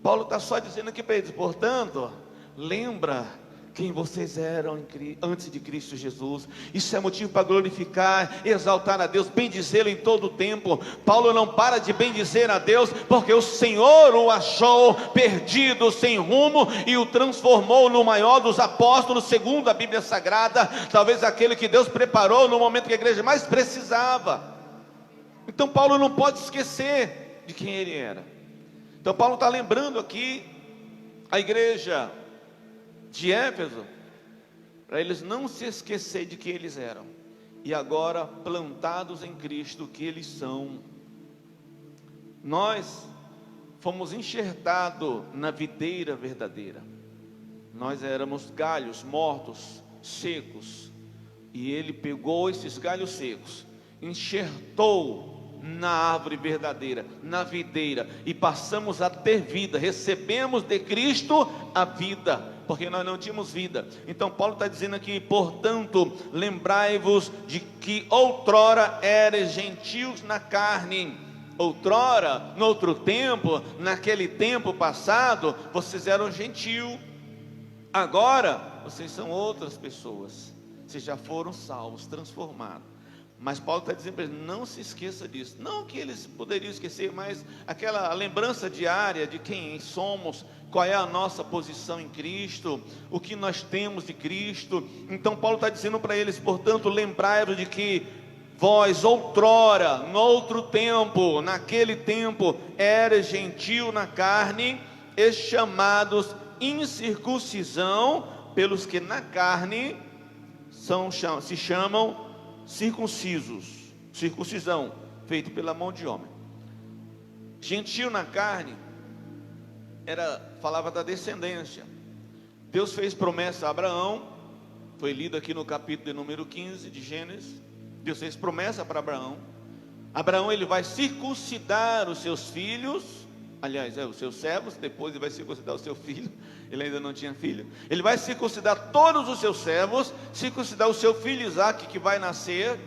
Paulo está só dizendo aqui para eles, portanto, lembra quem vocês eram antes de Cristo Jesus. Isso é motivo para glorificar, exaltar a Deus, bendizê-lo em todo o tempo. Paulo não para de bendizer a Deus, porque o Senhor o achou perdido, sem rumo, e o transformou no maior dos apóstolos, segundo a Bíblia Sagrada, talvez aquele que Deus preparou no momento que a igreja mais precisava. Então Paulo não pode esquecer de quem ele era. Então Paulo está lembrando aqui a igreja de Éfeso, para eles não se esquecer de quem eles eram, e agora plantados em Cristo, que eles são. Nós fomos enxertados na videira verdadeira. Nós éramos galhos mortos, secos, e ele pegou esses galhos secos, enxertou na árvore verdadeira, na videira, e passamos a ter vida. Recebemos de Cristo a vida, porque nós não tínhamos vida. Então Paulo está dizendo aqui, portanto, lembrai-vos de que outrora eres gentios na carne. Outrora, no outro tempo, naquele tempo passado, vocês eram gentios. Agora, vocês são outras pessoas. Vocês já foram salvos, transformados. Mas Paulo está dizendo para eles, não se esqueça disso. Não que eles poderiam esquecer, mas aquela lembrança diária de quem somos, qual é a nossa posição em Cristo, o que nós temos de Cristo. Então Paulo está dizendo para eles, portanto, lembrai-vos de que vós outrora, no outro tempo, naquele tempo, eras gentio na carne, e chamados incircuncisão, pelos que na carne se chamam circuncisos. Circuncisão, feito pela mão de homem. Gentio na carne falava da descendência. Deus fez promessa a Abraão, foi lido aqui no capítulo de número 15 de Gênesis. Deus fez promessa para Abraão. Abraão, ele vai circuncidar os seus filhos, aliás, os seus servos. Depois ele vai circuncidar o seu filho, ele ainda não tinha filho. Ele vai circuncidar todos os seus servos, circuncidar o seu filho Isaque, que vai nascer.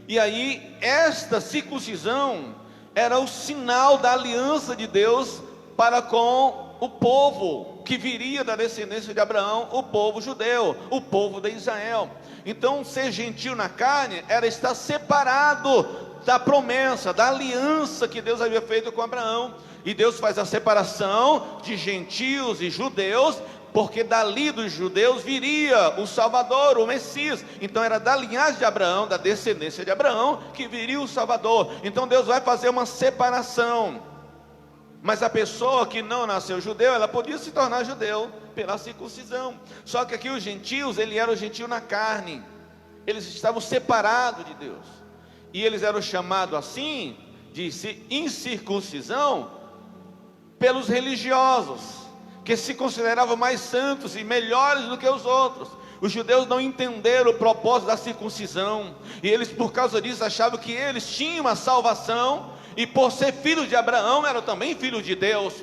E aí, esta circuncisão era o sinal da aliança de Deus para com o povo que viria da descendência de Abraão, o povo judeu, o povo de Israel. Então, ser gentio na carne era estar separado da promessa, da aliança que Deus havia feito com Abraão. E Deus faz a separação de gentios e judeus, porque dali dos judeus viria o Salvador, o Messias. Então era da linhagem de Abraão, da descendência de Abraão, que viria o Salvador. Então Deus vai fazer uma separação. Mas a pessoa que não nasceu judeu, ela podia se tornar judeu pela circuncisão. Só que aqui os gentios, ele era o gentio na carne. Eles estavam separados de Deus. E eles eram chamados assim, de incircuncisão, pelos religiosos, que se consideravam mais santos e melhores do que os outros. Os judeus não entenderam o propósito da circuncisão, e eles, por causa disso, achavam que eles tinham a salvação, e por ser filhos de Abraão, eram também filhos de Deus.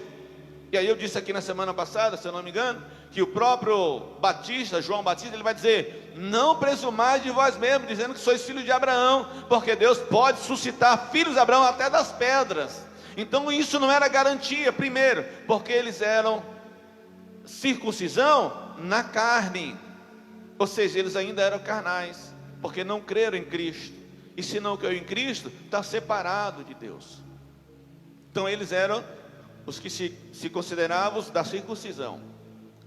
E aí eu disse aqui na semana passada, se eu não me engano, que o próprio Batista, João Batista, ele vai dizer: não presumais de vós mesmos, dizendo que sois filhos de Abraão, porque Deus pode suscitar filhos de Abraão até das pedras. Então isso não era garantia, primeiro, porque eles eram circuncisão na carne, ou seja, eles ainda eram carnais, porque não creram em Cristo, e se não creu em Cristo, está separado de Deus. Então eles eram os que se consideravam os da circuncisão,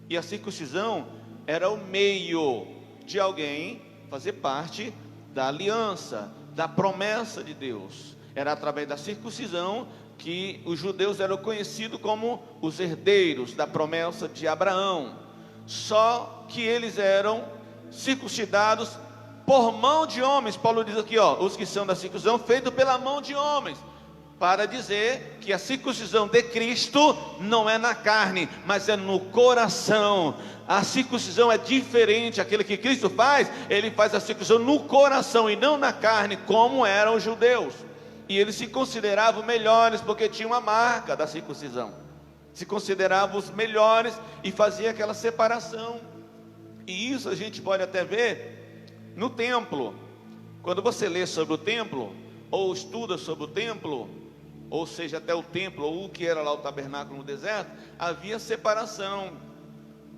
e a circuncisão era o meio de alguém fazer parte da aliança, da promessa de Deus. Era através da circuncisão que os judeus eram conhecidos como os herdeiros da promessa de Abraão. Só que eles eram circuncidados por mão de homens. Paulo diz aqui, os que são da circuncisão, feito pela mão de homens, para dizer que a circuncisão de Cristo não é na carne, mas é no coração. A circuncisão é diferente. Aquele que Cristo faz, ele faz a circuncisão no coração e não na carne, como eram os judeus. E eles se consideravam melhores porque tinham a marca da circuncisão, se consideravam os melhores e faziam aquela separação. E isso a gente pode até ver no templo. Quando você lê sobre o templo, ou estuda sobre o templo, ou seja, até o templo, ou o que era lá o tabernáculo no deserto, havia separação.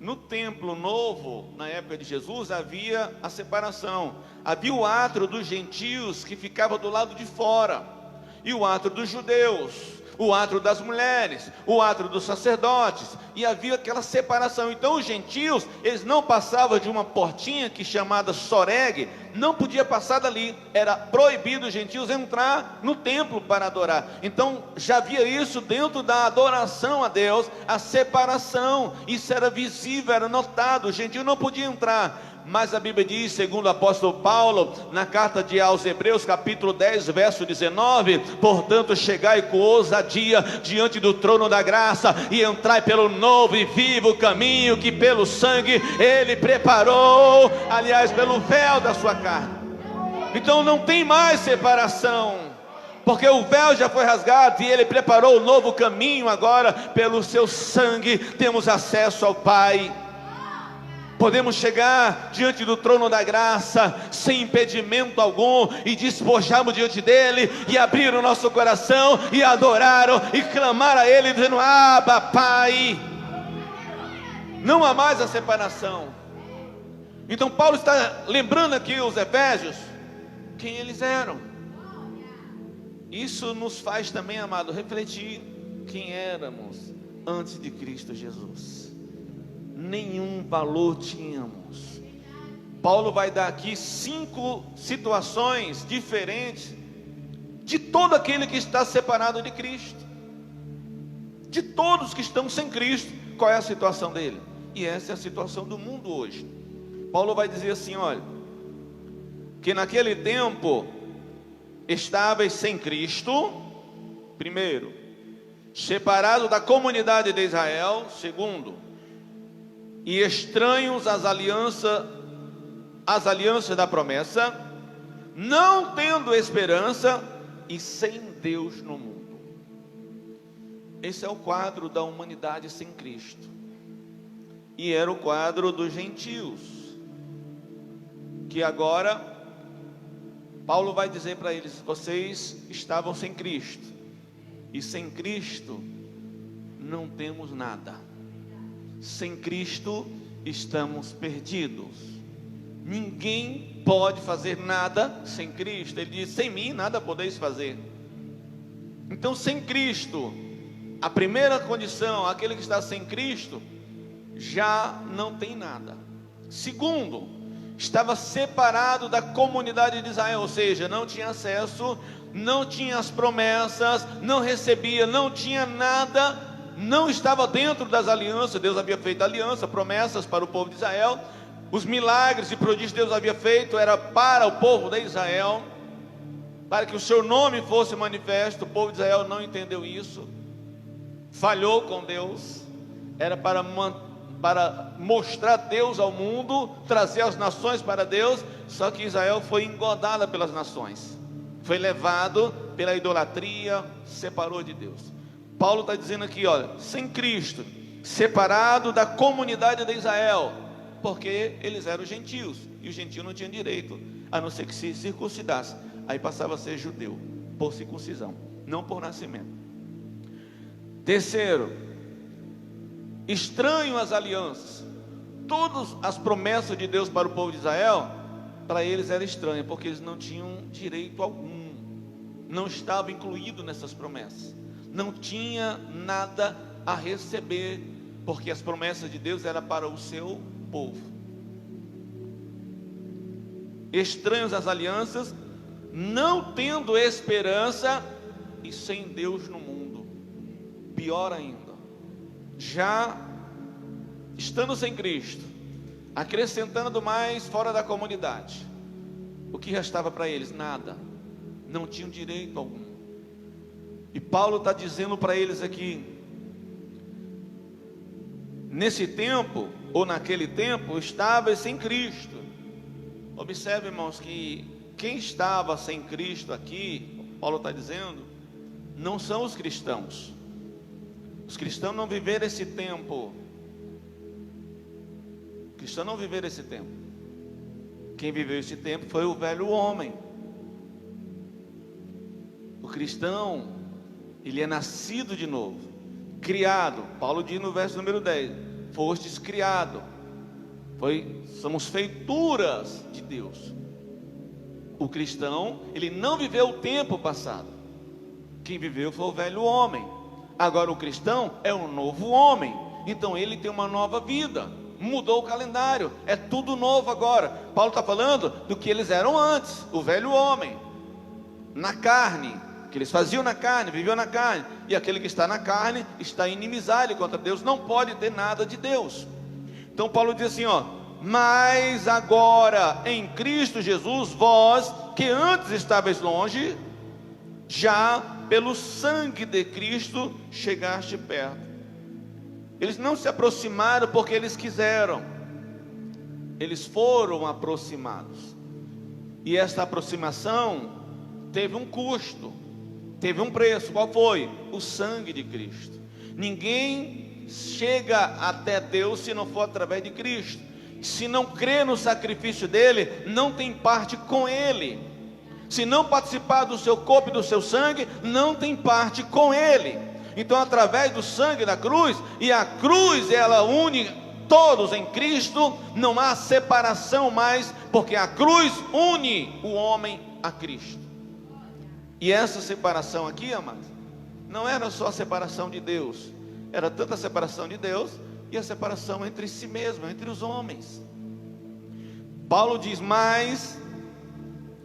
No templo novo, na época de Jesus, havia a separação. Havia o átrio dos gentios, que ficava do lado de fora, e o átrio dos judeus, o átrio das mulheres, o átrio dos sacerdotes, e havia aquela separação. Então os gentios, eles não passavam de uma portinha que chamada soreg, não podia passar dali, era proibido os gentios entrar no templo para adorar. Então já havia isso dentro da adoração a Deus, a separação, isso era visível, era notado, o gentio não podia entrar. Mas a Bíblia diz, segundo o apóstolo Paulo, na carta aos Hebreus, capítulo 10, verso 19: portanto, chegai com ousadia diante do trono da graça, e entrai pelo novo e vivo caminho que pelo sangue Ele preparou, aliás, pelo véu da sua carne. Então não tem mais separação, porque o véu já foi rasgado, e Ele preparou o novo caminho. Agora, pelo seu sangue, temos acesso ao Pai. Podemos chegar diante do trono da graça sem impedimento algum, e despojarmos diante dele, e abrir o nosso coração, e adorar, e clamar a ele, dizendo: Abba, Pai. Não há mais a separação. Então Paulo está lembrando aqui os efésios quem eles eram. Isso nos faz também, amado, refletir quem éramos antes de Cristo Jesus. Nenhum valor tínhamos. Paulo vai dar aqui 5 situações diferentes de todo aquele que está separado de Cristo. De todos que estão sem Cristo, qual é a situação dele? E essa é a situação do mundo hoje. Paulo vai dizer assim, olha, que naquele tempo estavais sem Cristo, primeiro, separado da comunidade de Israel, segundo, e estranhos às alianças da promessa, não tendo esperança e sem Deus no mundo. Esse é o quadro da humanidade sem Cristo, e era o quadro dos gentios, que agora Paulo vai dizer para eles: vocês estavam sem Cristo, e sem Cristo não temos nada. Sem Cristo estamos perdidos. Ninguém pode fazer nada sem Cristo. Ele diz: sem mim nada podeis fazer. Então, sem Cristo, a primeira condição, aquele que está sem Cristo já não tem nada. Segundo, estava separado da comunidade de Israel, ou seja, não tinha acesso, não tinha as promessas, não recebia, não tinha nada, não estava dentro das alianças. Deus havia feito aliança, promessas para o povo de Israel, os milagres e prodígios que Deus havia feito era para o povo de Israel, para que o seu nome fosse manifesto. O povo de Israel não entendeu isso, falhou com Deus, era para mostrar Deus ao mundo, trazer as nações para Deus. Só que Israel foi engodada pelas nações, foi levado pela idolatria, separou de Deus. Paulo está dizendo aqui, olha, sem Cristo, separado da comunidade de Israel, porque eles eram gentios, e os gentios não tinham direito, a não ser que se circuncidasse. Aí passava a ser judeu, por circuncisão, não por nascimento. Terceiro, estranho às alianças. Todas as promessas de Deus para o povo de Israel, para eles era estranha, porque eles não tinham direito algum, não estava incluído nessas promessas, não tinha nada a receber, porque as promessas de Deus eram para o seu povo. Estranhos às alianças, não tendo esperança e sem Deus no mundo. Pior ainda, já estando sem Cristo, acrescentando mais fora da comunidade, o que restava para eles? Nada, não tinham direito algum. E Paulo está dizendo para eles aqui, nesse tempo, ou naquele tempo, estava sem Cristo. Observe, irmãos, que quem estava sem Cristo aqui, Paulo está dizendo, não são os cristãos. Os cristãos não viveram esse tempo. Os cristãos não viveram esse tempo. Quem viveu esse tempo foi o velho homem. O cristão, ele é nascido de novo, criado. Paulo diz no verso número 10, fostes criado. Somos feituras de Deus. O cristão, ele não viveu o tempo passado. Quem viveu foi o velho homem. Agora o cristão é um novo homem. Então ele tem uma nova vida. Mudou o calendário, é tudo novo agora. Paulo está falando do que eles eram antes, o velho homem, na carne, que eles faziam na carne, viviam na carne. E aquele que está na carne está em inimizade contra Deus, não pode ter nada de Deus. Então Paulo diz assim, ó, mas agora em Cristo Jesus, vós que antes estáveis longe, já pelo sangue de Cristo chegaste perto. Eles não se aproximaram porque eles quiseram, eles foram aproximados. E essa aproximação teve um custo, teve um preço. Qual foi? O sangue de Cristo. Ninguém chega até Deus se não for através de Cristo. Se não crê no sacrifício dele, não tem parte com ele. Se não participar do seu corpo e do seu sangue, não tem parte com ele. Então, através do sangue da cruz, e a cruz ela une todos em Cristo, não há separação mais, porque a cruz une o homem a Cristo. E essa separação aqui, amados, não era só a separação de Deus, era tanta separação de Deus e a separação entre si mesmo, entre os homens. Paulo diz, mas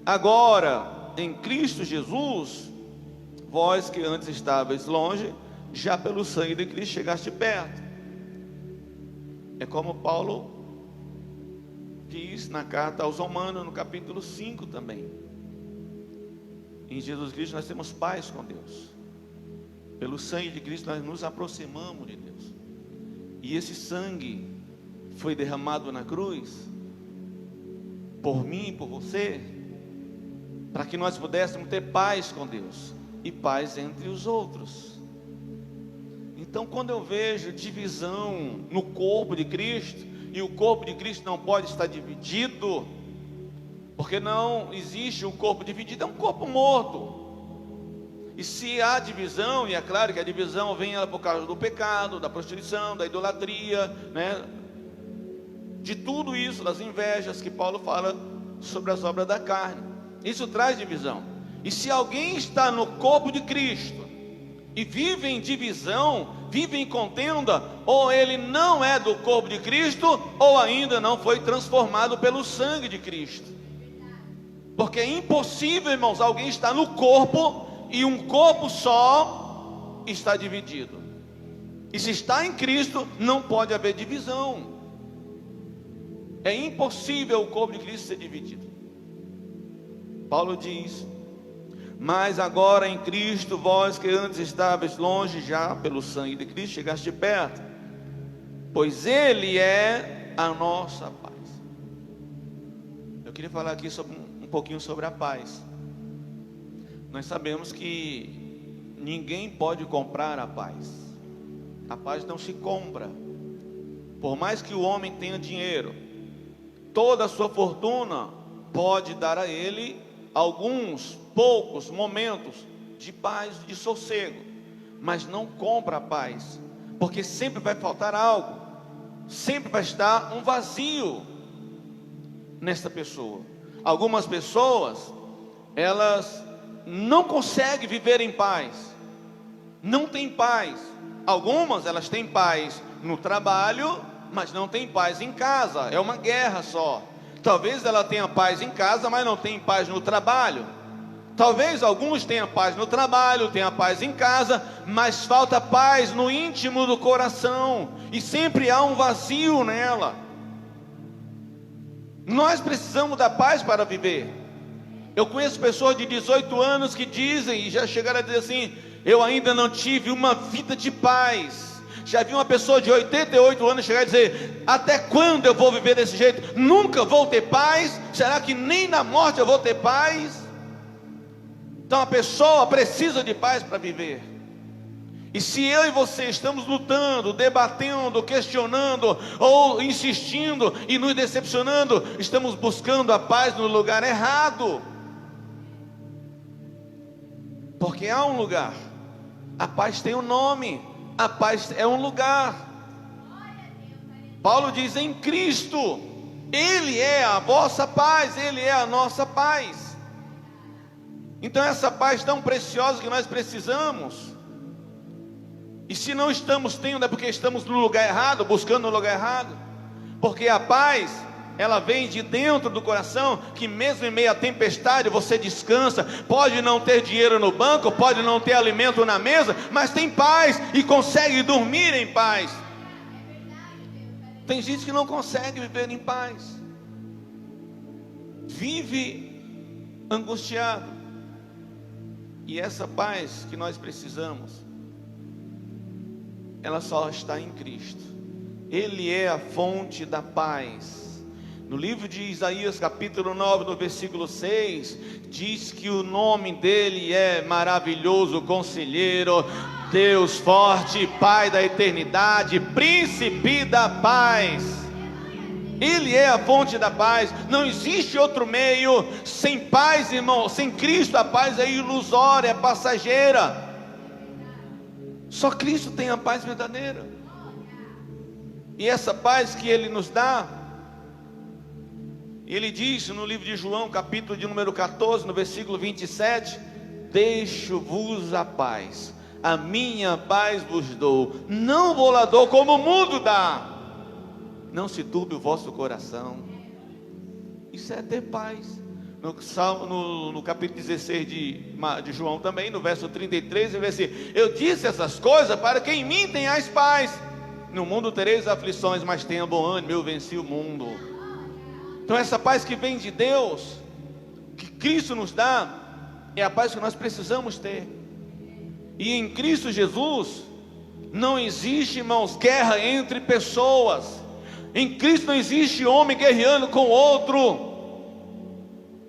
agora em Cristo Jesus, vós que antes estavais longe, já pelo sangue de Cristo chegaste perto. É como Paulo diz na carta aos Romanos, no capítulo 5 também. Em Jesus Cristo nós temos paz com Deus. Pelo sangue de Cristo nós nos aproximamos de Deus. E esse sangue foi derramado na cruz, por mim e por você, para que nós pudéssemos ter paz com Deus e paz entre os outros. Então, quando eu vejo divisão no corpo de Cristo, e o corpo de Cristo não pode estar dividido, porque não existe um corpo dividido, é um corpo morto. E se há divisão, e é claro que a divisão vem por causa do pecado, da prostituição, da idolatria, né? De tudo isso, das invejas que Paulo fala sobre as obras da carne, isso traz divisão. E se alguém está no corpo de Cristo e vive em divisão, vive em contenda, ou ele não é do corpo de Cristo, ou ainda não foi transformado pelo sangue de Cristo. Porque é impossível, irmãos, alguém estar no corpo e um corpo só está dividido. E se está em Cristo, não pode haver divisão. É impossível o corpo de Cristo ser dividido. Paulo diz, mas agora em Cristo, vós que antes estáveis longe, já pelo sangue de Cristo chegaste perto. pois Ele é a nossa paz. Eu queria falar aqui um pouquinho sobre a paz. Nós sabemos que ninguém pode comprar a paz. A paz não se compra. Por mais que o homem tenha dinheiro, toda a sua fortuna pode dar a ele alguns poucos momentos de paz, de sossego, mas não compra a paz, porque sempre vai faltar algo, sempre vai estar um vazio nesta pessoa. Algumas pessoas, elas não conseguem viver em paz, não têm paz. Algumas, elas têm paz no trabalho, mas não têm paz em casa, é uma guerra só. Talvez ela tenha paz em casa, mas não tenha paz no trabalho. Talvez alguns tenham paz no trabalho, tenham paz em casa, mas falta paz no íntimo do coração, e sempre há um vazio nela. Nós precisamos da paz para viver. Eu conheço pessoas de 18 anos que dizem, e já chegaram a dizer assim: eu ainda não tive uma vida de paz. Já vi uma pessoa de 88 anos chegar e dizer: até quando eu vou viver desse jeito? Nunca vou ter paz? Será que nem na morte eu vou ter paz? Então a pessoa precisa de paz para viver. E se eu e você estamos lutando, debatendo, questionando, ou insistindo e nos decepcionando, estamos buscando a paz no lugar errado. Porque há um lugar, a paz tem um nome, a paz é um lugar. Paulo diz: em Cristo, Ele é a vossa paz, Ele é a nossa paz. Então essa paz tão preciosa que nós precisamos, e se não estamos tendo, é porque estamos no lugar errado, buscando no lugar errado. Porque a paz, ela vem de dentro do coração, que mesmo em meio à tempestade você descansa. Pode não ter dinheiro no banco, pode não ter alimento na mesa, mas tem paz e consegue dormir em paz. Tem gente que não consegue viver em paz, vive angustiado. E essa paz que nós precisamos, ela só está em Cristo. Ele é a fonte da paz. No livro de Isaías capítulo 9, no versículo 6, diz que o nome dele é maravilhoso conselheiro, Deus forte, Pai da eternidade, príncipe da paz. Ele é a fonte da paz. Não existe outro meio. Sem paz, irmão, sem Cristo, a paz é ilusória, é passageira. Só Cristo tem a paz verdadeira. E essa paz que Ele nos dá, Ele diz no livro de João, capítulo de número 14, no versículo 27, deixo-vos a paz, a minha paz vos dou, não vou lá dou como o mundo dá, não se turbe o vosso coração. Isso é ter paz. No capítulo 16 de João também, no verso 33, ele vai dizer: eu disse essas coisas para que em mim tenhais paz. No mundo tereis aflições, mas tenha bom ânimo, eu venci o mundo. Então essa paz que vem de Deus, que Cristo nos dá, é a paz que nós precisamos ter. E em Cristo Jesus não existe, irmãos, guerra entre pessoas. Em Cristo não existe homem guerreando com outro.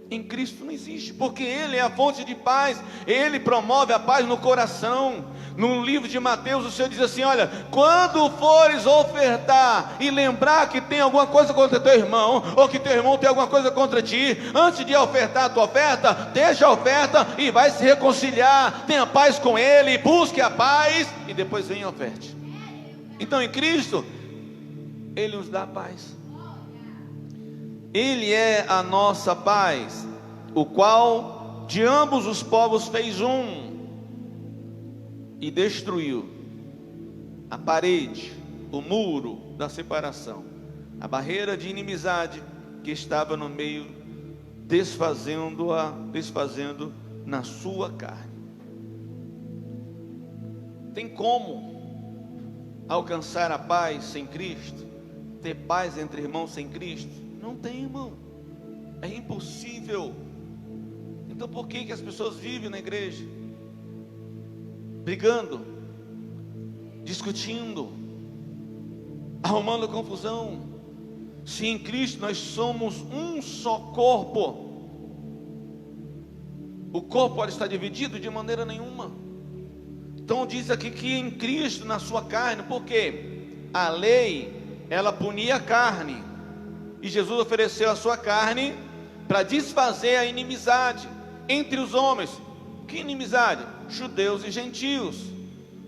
Em Cristo não existe, porque Ele é a fonte de paz. Ele promove a paz no coração. No livro de Mateus, o Senhor diz assim: olha, quando fores ofertar e lembrar que tem alguma coisa contra teu irmão, ou que teu irmão tem alguma coisa contra ti, antes de ofertar a tua oferta, deixa a oferta e vai se reconciliar, tenha paz com ele, busque a paz e depois venha e oferte. Então em Cristo Ele nos dá a paz. Ele é a nossa paz, o qual de ambos os povos fez um, e destruiu a parede, o muro da separação, a barreira de inimizade que estava no meio, desfazendo na sua carne. Tem como alcançar a paz sem Cristo? Ter paz entre irmãos sem Cristo? Não tem, irmão, é impossível. Então por que as pessoas vivem na igreja? Brigando, discutindo, arrumando confusão. Se em Cristo nós somos um só corpo, o corpo pode estar dividido de maneira nenhuma. Então diz aqui que em Cristo, na sua carne, porque a lei, ela punia a carne, e Jesus ofereceu a sua carne para desfazer a inimizade entre os homens. Que inimizade? Judeus e gentios.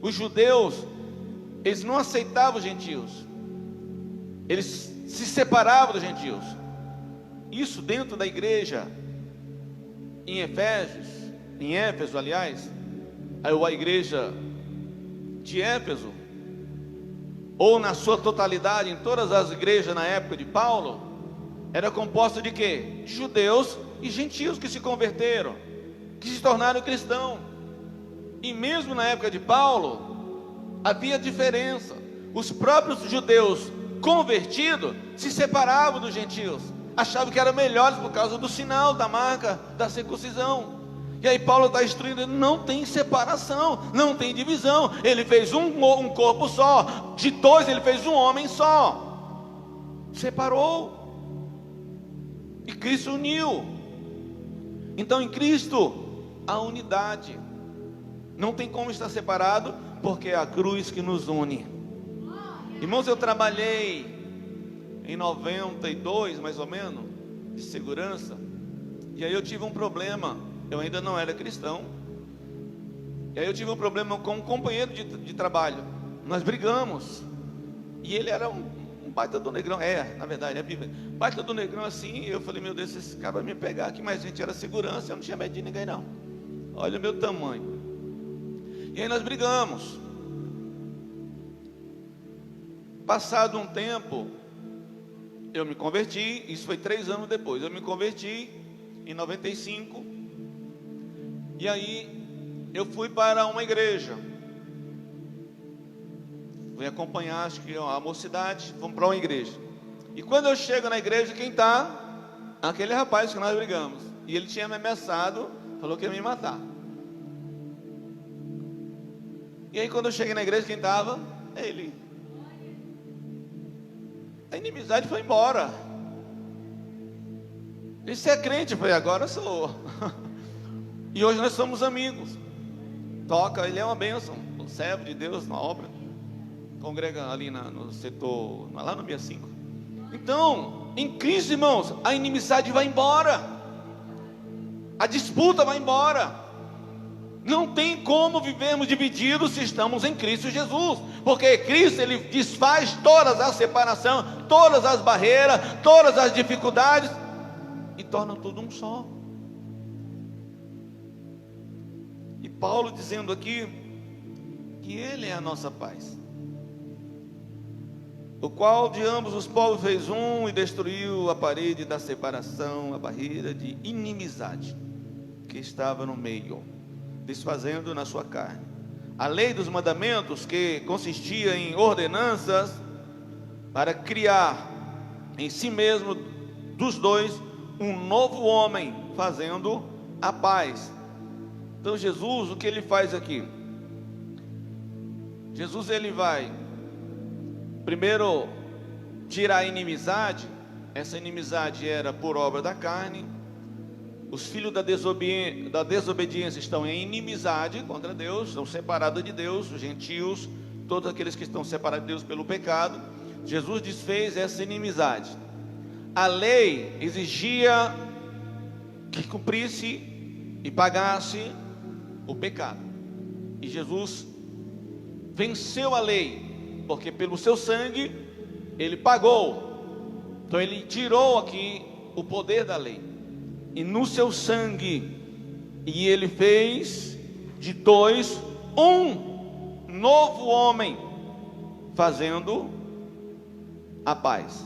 Os judeus, eles não aceitavam os gentios, eles se separavam dos gentios. Isso dentro da igreja em Éfeso, aliás, a igreja de Éfeso, ou na sua totalidade, em todas as igrejas na época de Paulo, era composta de quê? Judeus e gentios que se converteram, que se tornaram cristãos. E mesmo na época de Paulo, havia diferença. Os próprios judeus convertidos se separavam dos gentios, achavam que eram melhores por causa do sinal, da marca da circuncisão. E aí Paulo está instruindo: não tem separação, não tem divisão. Ele fez um corpo só, de dois ele fez um homem só, separou, e Cristo uniu. Então em Cristo a unidade, não tem como estar separado, porque é a cruz que nos une. Irmãos, eu trabalhei em 92 mais ou menos de segurança, e aí eu tive um problema. Eu ainda não era cristão, e aí eu tive um problema com um companheiro de trabalho. Nós brigamos, e ele era um baita do negrão, na verdade, baita do negrão assim. Eu falei: meu Deus, esse cara vai me pegar aqui. Mas a gente era segurança, eu não tinha medo de ninguém não. Olha o meu tamanho. E aí nós brigamos. Passado um tempo, eu me converti. Isso foi 3 anos depois. Eu me converti em 95. E aí eu fui para uma igreja, fui acompanhar, acho que a mocidade. Fomos para uma igreja. E quando eu chego na igreja, quem está? Aquele rapaz que nós brigamos. E ele tinha me ameaçado, falou que ia me matar. E aí quando eu cheguei na igreja, quem estava? Ele. A inimizade foi embora. Ele: você é crente? Eu falei: agora sou. E hoje nós somos amigos. Toca, ele é uma bênção, um servo de Deus na obra. Congrega ali no setor, lá no 65. Então, em Cristo, irmãos, a inimizade vai embora, a disputa vai embora. Não tem como vivermos divididos se estamos em Cristo Jesus, porque Cristo, ele desfaz todas as separações, todas as barreiras, todas as dificuldades, e torna tudo um só. E Paulo dizendo aqui que ele é a nossa paz, o qual de ambos os povos fez um e destruiu a parede da separação, a barreira de inimizade que estava no meio, desfazendo na sua carne a lei dos mandamentos, que consistia em ordenanças, para criar em si mesmo dos dois um novo homem, fazendo a paz. Então Jesus, o que ele faz aqui? Jesus, ele vai primeiro tirar a inimizade. Essa inimizade era por obra da carne. Os filhos da desobediência estão em inimizade contra Deus, estão separados de Deus, os gentios, todos aqueles que estão separados de Deus pelo pecado. Jesus desfez essa inimizade. A lei exigia que cumprisse e pagasse o pecado, e Jesus venceu a lei, porque pelo seu sangue ele pagou. Então ele tirou aqui o poder da lei, e no seu sangue, e ele fez de dois um novo homem, fazendo a paz.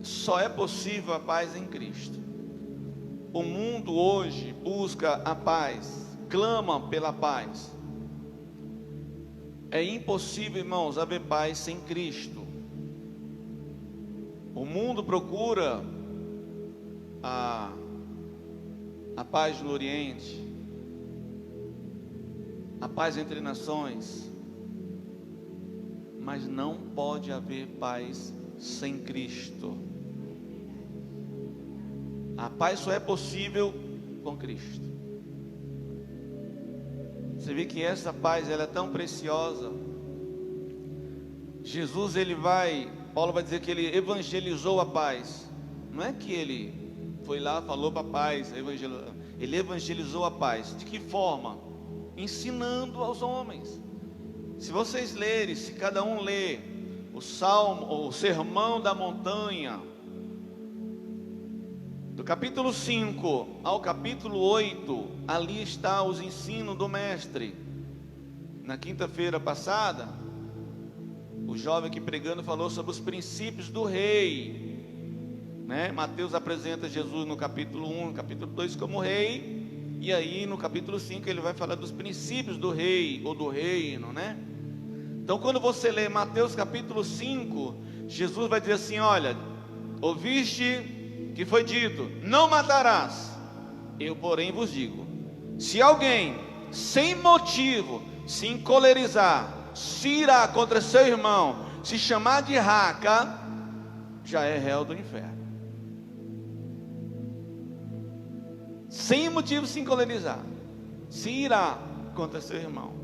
Só é possível a paz em Cristo. O mundo hoje busca a paz, clama pela paz. É impossível, irmãos, haver paz sem Cristo. O mundo procura a paz no Oriente, a paz entre nações, mas não pode haver paz sem Cristo. A paz só é possível com Cristo. Você vê que essa paz, ela é tão preciosa. Jesus, Paulo vai dizer que ele evangelizou a paz. Não é que ele foi lá, falou para a paz, ele evangelizou a paz. De que forma? Ensinando aos homens. Se vocês lerem, se cada um ler o Sermão da Montanha, do capítulo 5 ao capítulo 8, ali está os ensinos do mestre. Na quinta-feira passada, o jovem aqui pregando falou sobre os princípios do rei, né? Mateus apresenta Jesus no capítulo 1, no capítulo 2 como rei, e aí no capítulo 5 ele vai falar dos princípios do rei, ou do reino, né? Então quando você lê Mateus capítulo 5, Jesus vai dizer assim: olha, ouviste que foi dito, não matarás. Eu, porém, vos digo, se alguém, sem motivo, se encolerizar, se irá contra seu irmão, se chamar de raca, já é réu do inferno. Sem motivo se encolerizar, se irá contra seu irmão.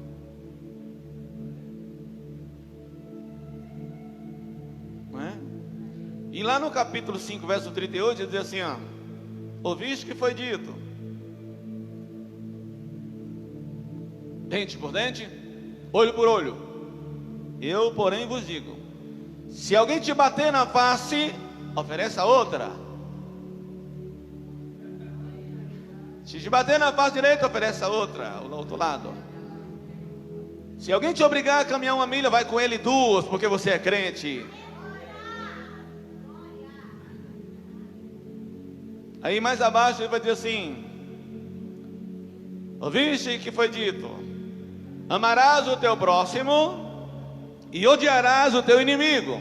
Não é? E lá no capítulo 5, verso 38, ele diz assim, ó: ouviste que foi dito, dente por dente, olho por olho. Eu, porém, vos digo, se alguém te bater na face, ofereça a outra. Se te bater na face direita, ofereça a outra, ao outro lado. Se alguém te obrigar a caminhar 1 milha, vai com ele 2, porque você é crente. Aí mais abaixo ele vai dizer assim: ouviste que foi dito, amarás o teu próximo e odiarás o teu inimigo.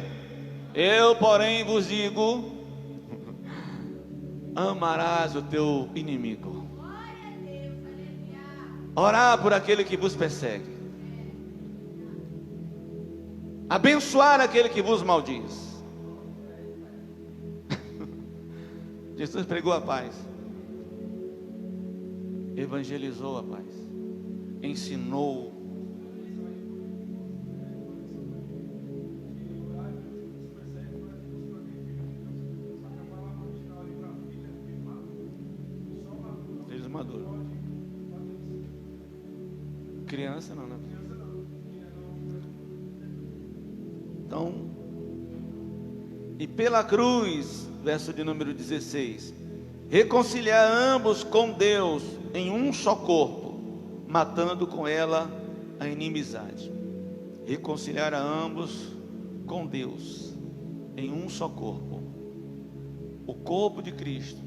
Eu, porém, vos digo, amarás o teu inimigo. Orar por aquele que vos persegue, abençoar aquele que vos maldiz. Jesus pregou a paz, evangelizou a paz, ensinou. Filhos maduros. Criança não, né? Então, e pela cruz, verso de número 16, reconciliar ambos com Deus em um só corpo, matando com ela a inimizade. Reconciliar a ambos com Deus em um só corpo. O corpo de Cristo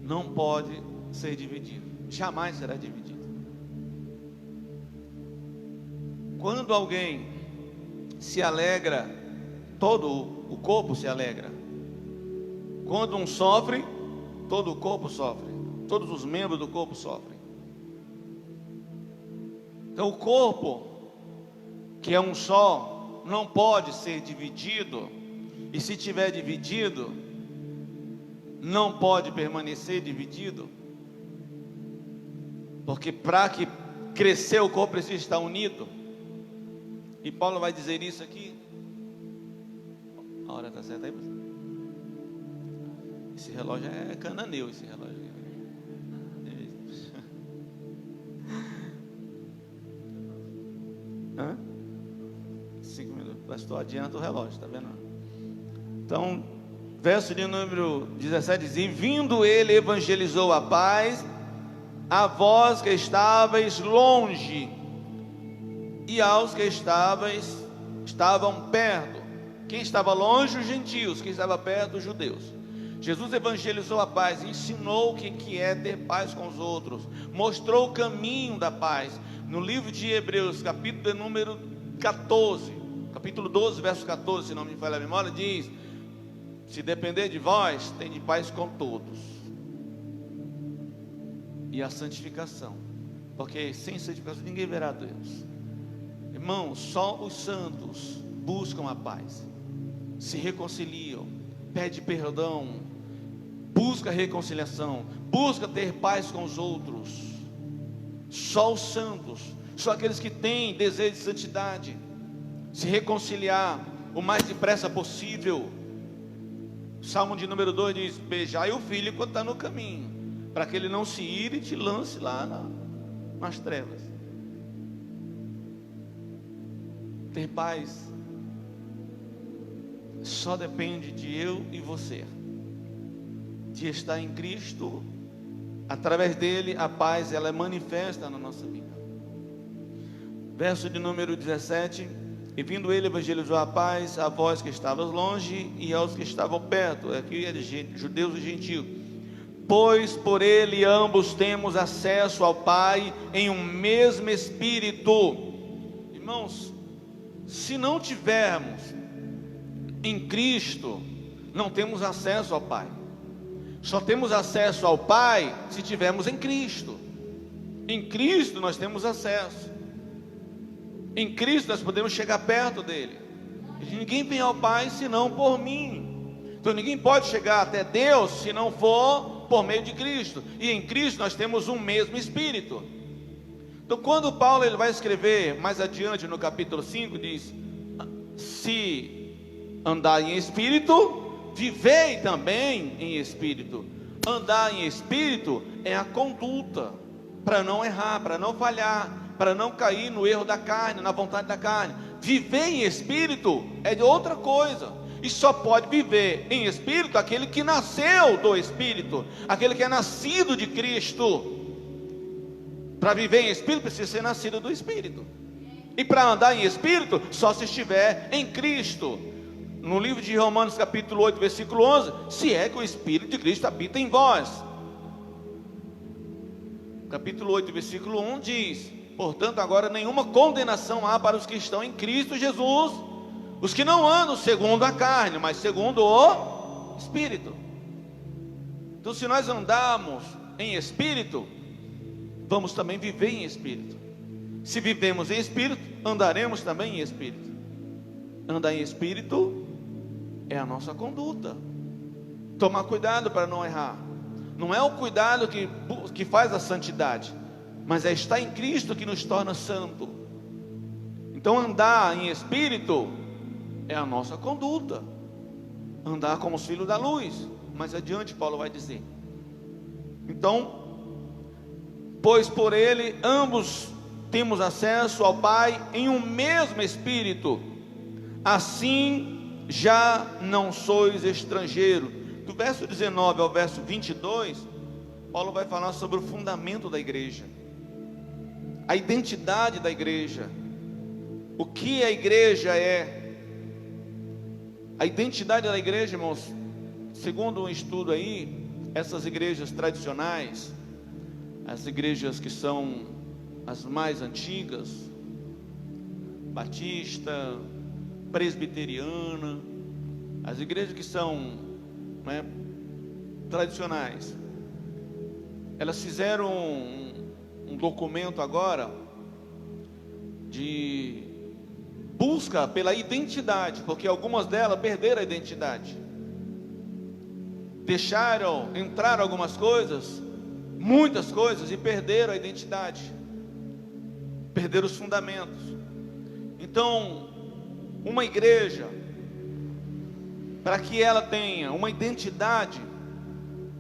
não pode ser dividido, jamais será dividido. Quando alguém se alegra, todo o corpo se alegra. Quando um sofre, todo o corpo sofre, todos os membros do corpo sofrem. Então o corpo, que é um só, não pode ser dividido, e se tiver dividido, não pode permanecer dividido, porque para que crescer o corpo precisa estar unido. E Paulo vai dizer isso aqui. A hora está certa aí? Esse relógio é cananeu, esse relógio. Hã? 5 minutos. Pastor, adianta o relógio, está vendo? Então, verso de número 17 diz: e vindo ele evangelizou a paz a vós que estáveis longe e aos que estavam perto. Quem estava longe, os gentios; quem estava perto, os judeus. Jesus evangelizou a paz, ensinou o que é ter paz com os outros, mostrou o caminho da paz. No livro de Hebreus, capítulo de número 14, capítulo 12, verso 14, se não me falha a memória, diz: se depender de vós, tem de paz com todos. E a santificação, porque sem santificação ninguém verá Deus. Irmãos, só os santos buscam a paz, se reconciliam, pede perdão, busca reconciliação, busca ter paz com os outros. Só os santos, só aqueles que têm desejo de santidade, se reconciliar o mais depressa possível. Salmo de número 2 diz: beijai o filho enquanto está no caminho, para que ele não se ire e te lance lá nas trevas. Ter paz só depende de eu e você, de estar em Cristo. Através dele a paz ela é manifesta na nossa vida. Verso de número 17: e vindo ele evangelizou a paz a vós que estavas longe e aos que estavam perto. Aqui é de judeus e gentios. Pois por ele ambos temos acesso ao Pai em um mesmo Espírito. Irmãos, se não tivermos em Cristo, não temos acesso ao Pai. Só temos acesso ao Pai se tivermos em Cristo. Em Cristo nós temos acesso. Em Cristo nós podemos chegar perto dele. E ninguém vem ao Pai senão por mim. Então ninguém pode chegar até Deus se não for por meio de Cristo. E em Cristo nós temos um mesmo Espírito. Então quando Paulo ele vai escrever mais adiante no capítulo 5, diz: se andar em Espírito, vivei também em Espírito. Andar em Espírito é a conduta, para não errar, para não falhar, para não cair no erro da carne, na vontade da carne. Viver em Espírito é de outra coisa. E só pode viver em Espírito aquele que nasceu do Espírito, aquele que é nascido de Cristo. Para viver em Espírito precisa ser nascido do Espírito. E para andar em Espírito só se estiver em Cristo. No livro de Romanos capítulo 8 versículo 11: se é que o Espírito de Cristo habita em vós. Capítulo 8 versículo 1 diz: portanto agora nenhuma condenação há para os que estão em Cristo Jesus, os que não andam segundo a carne, mas segundo o Espírito. Então se nós andarmos em Espírito, vamos também viver em Espírito. Se vivemos em Espírito, andaremos também em Espírito. Andar em Espírito é a nossa conduta. Tomar cuidado para não errar. Não é o cuidado que faz a santidade, mas é estar em Cristo que nos torna santo. Então andar em Espírito é a nossa conduta. Andar como os filhos da luz. Mais adiante Paulo vai dizer: então, pois por ele ambos temos acesso ao Pai em um mesmo Espírito, assim já não sois estrangeiro. Do verso 19 ao verso 22, Paulo vai falar sobre o fundamento da igreja, a identidade da igreja, o que a igreja é. A identidade da igreja, irmãos, segundo um estudo aí, essas igrejas tradicionais, as igrejas que são as mais antigas, batista, presbiteriana, as igrejas que são tradicionais, elas fizeram um documento agora de busca pela identidade, porque algumas delas perderam a identidade, deixaram entrar algumas coisas, muitas coisas, e perderam a identidade, perderam os fundamentos. Então, uma igreja, para que ela tenha uma identidade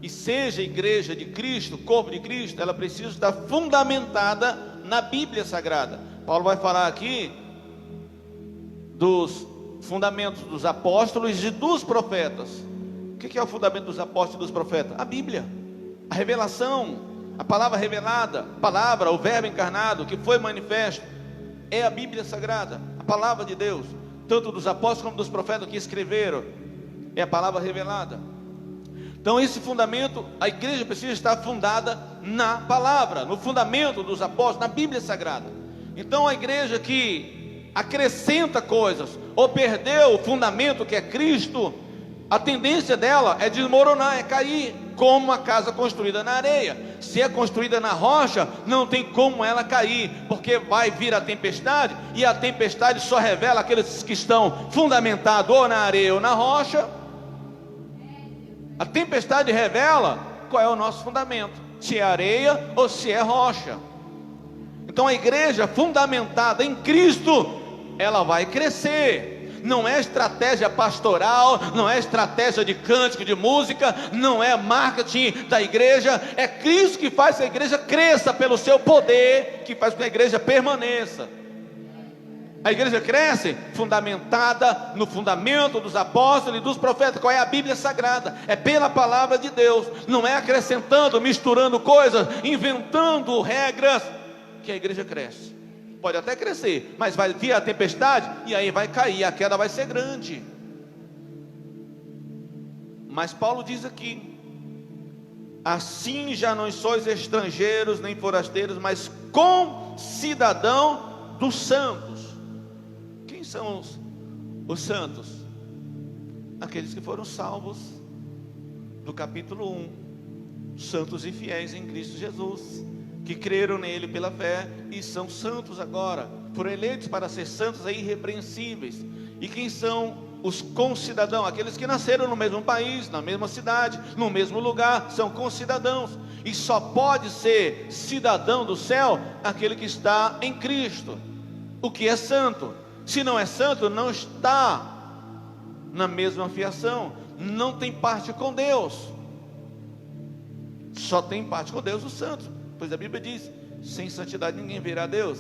e seja igreja de Cristo, corpo de Cristo, ela precisa estar fundamentada na Bíblia Sagrada. Paulo vai falar aqui dos fundamentos dos apóstolos e dos profetas. O que é o fundamento dos apóstolos e dos profetas? A Bíblia, a revelação, a palavra revelada, a palavra, o verbo encarnado que foi manifesto, é a Bíblia Sagrada, a palavra de Deus, tanto dos apóstolos como dos profetas que escreveram, é a palavra revelada. Então esse fundamento, a igreja precisa estar fundada na palavra, no fundamento dos apóstolos, na Bíblia Sagrada. Então a igreja que acrescenta coisas, ou perdeu o fundamento que é Cristo, a tendência dela é desmoronar, é cair, como uma casa construída na areia. Se é construída na rocha, não tem como ela cair, porque vai vir a tempestade, e a tempestade só revela aqueles que estão fundamentados ou na areia ou na rocha. A tempestade revela qual é o nosso fundamento, se é areia ou se é rocha. Então a igreja fundamentada em Cristo, ela vai crescer. Não é estratégia pastoral, não é estratégia de cântico, de música, não é marketing da igreja. É Cristo que faz que a igreja cresça pelo seu poder, que faz com que a igreja permaneça. A igreja cresce fundamentada no fundamento dos apóstolos e dos profetas. Qual é a Bíblia Sagrada? É pela palavra de Deus. Não é acrescentando, misturando coisas, inventando regras, que a igreja cresce. Pode até crescer, mas vai vir a tempestade e aí vai cair, a queda vai ser grande. Mas Paulo diz aqui: assim já não sois estrangeiros nem forasteiros, mas concidadão dos santos. Quem são os santos? Aqueles que foram salvos do capítulo 1, santos e fiéis em Cristo Jesus, que creram nele pela fé e são santos agora, foram eleitos para ser santos e irrepreensíveis. E quem são os concidadãos? Aqueles que nasceram no mesmo país, na mesma cidade, no mesmo lugar, são concidadãos. E só pode ser cidadão do céu aquele que está em Cristo, o que é santo. Se não é santo, não está na mesma fiação, não tem parte com Deus. Só tem parte com Deus os santos. Pois a Bíblia diz: sem santidade ninguém verá Deus.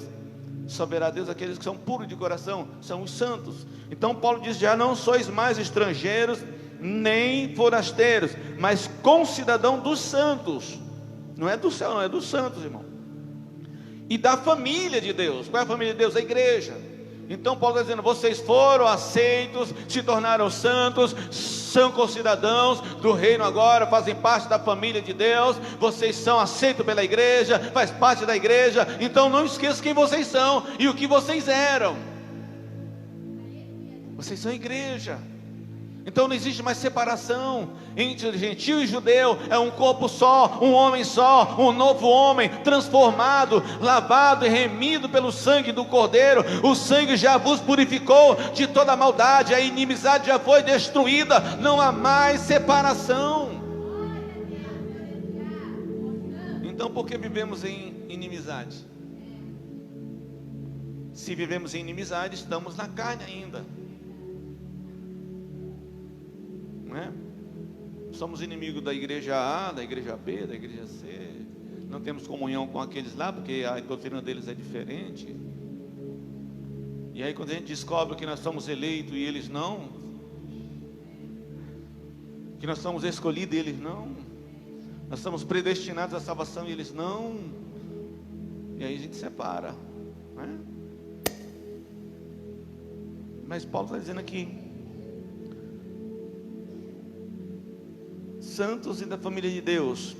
Só verá Deus aqueles que são puros de coração, são os santos. Então Paulo diz: já não sois mais estrangeiros nem forasteiros, mas concidadão dos santos. Não é do céu, não, é dos santos, irmão. E da família de Deus. Qual é a família de Deus? A igreja. Então Paulo está dizendo: vocês foram aceitos, se tornaram santos, são concidadãos do reino agora, fazem parte da família de Deus. Vocês são aceitos pela igreja, faz parte da igreja. Então não esqueça quem vocês são e o que vocês eram. Vocês são igreja. Então não existe mais separação entre gentil e judeu. É um corpo só, um homem só, um novo homem, transformado, lavado e remido pelo sangue do Cordeiro. O sangue já vos purificou de toda maldade. A inimizade já foi destruída. Não há mais separação. Então por que vivemos em inimizade? Se vivemos em inimizade, estamos na carne ainda. Não é? Somos inimigos da igreja A, da igreja B, da igreja C. Não temos comunhão com aqueles lá, porque a doutrina deles é diferente. E aí quando a gente descobre que nós somos eleitos e eles não, que nós somos escolhidos e eles não, nós somos predestinados à salvação e eles não, e aí a gente separa, não é? Mas Paulo está dizendo aqui: santos e da família de Deus,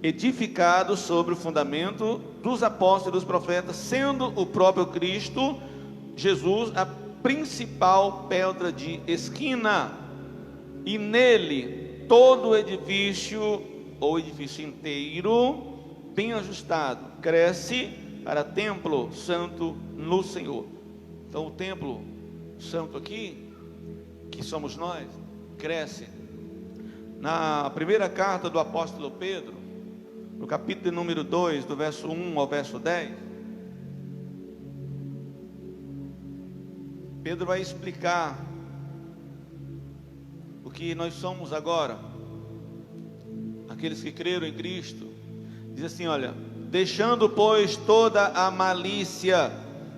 edificados sobre o fundamento dos apóstolos e dos profetas, sendo o próprio Cristo Jesus a principal pedra de esquina, e nele todo o edifício, ou edifício inteiro, bem ajustado, cresce para templo santo no Senhor. Então o templo santo aqui, que somos nós, cresce. Na primeira carta do apóstolo Pedro, no capítulo número 2, do verso 1 ao verso 10, Pedro vai explicar o que nós somos agora, aqueles que creram em Cristo. Diz assim: olha, deixando pois toda a malícia,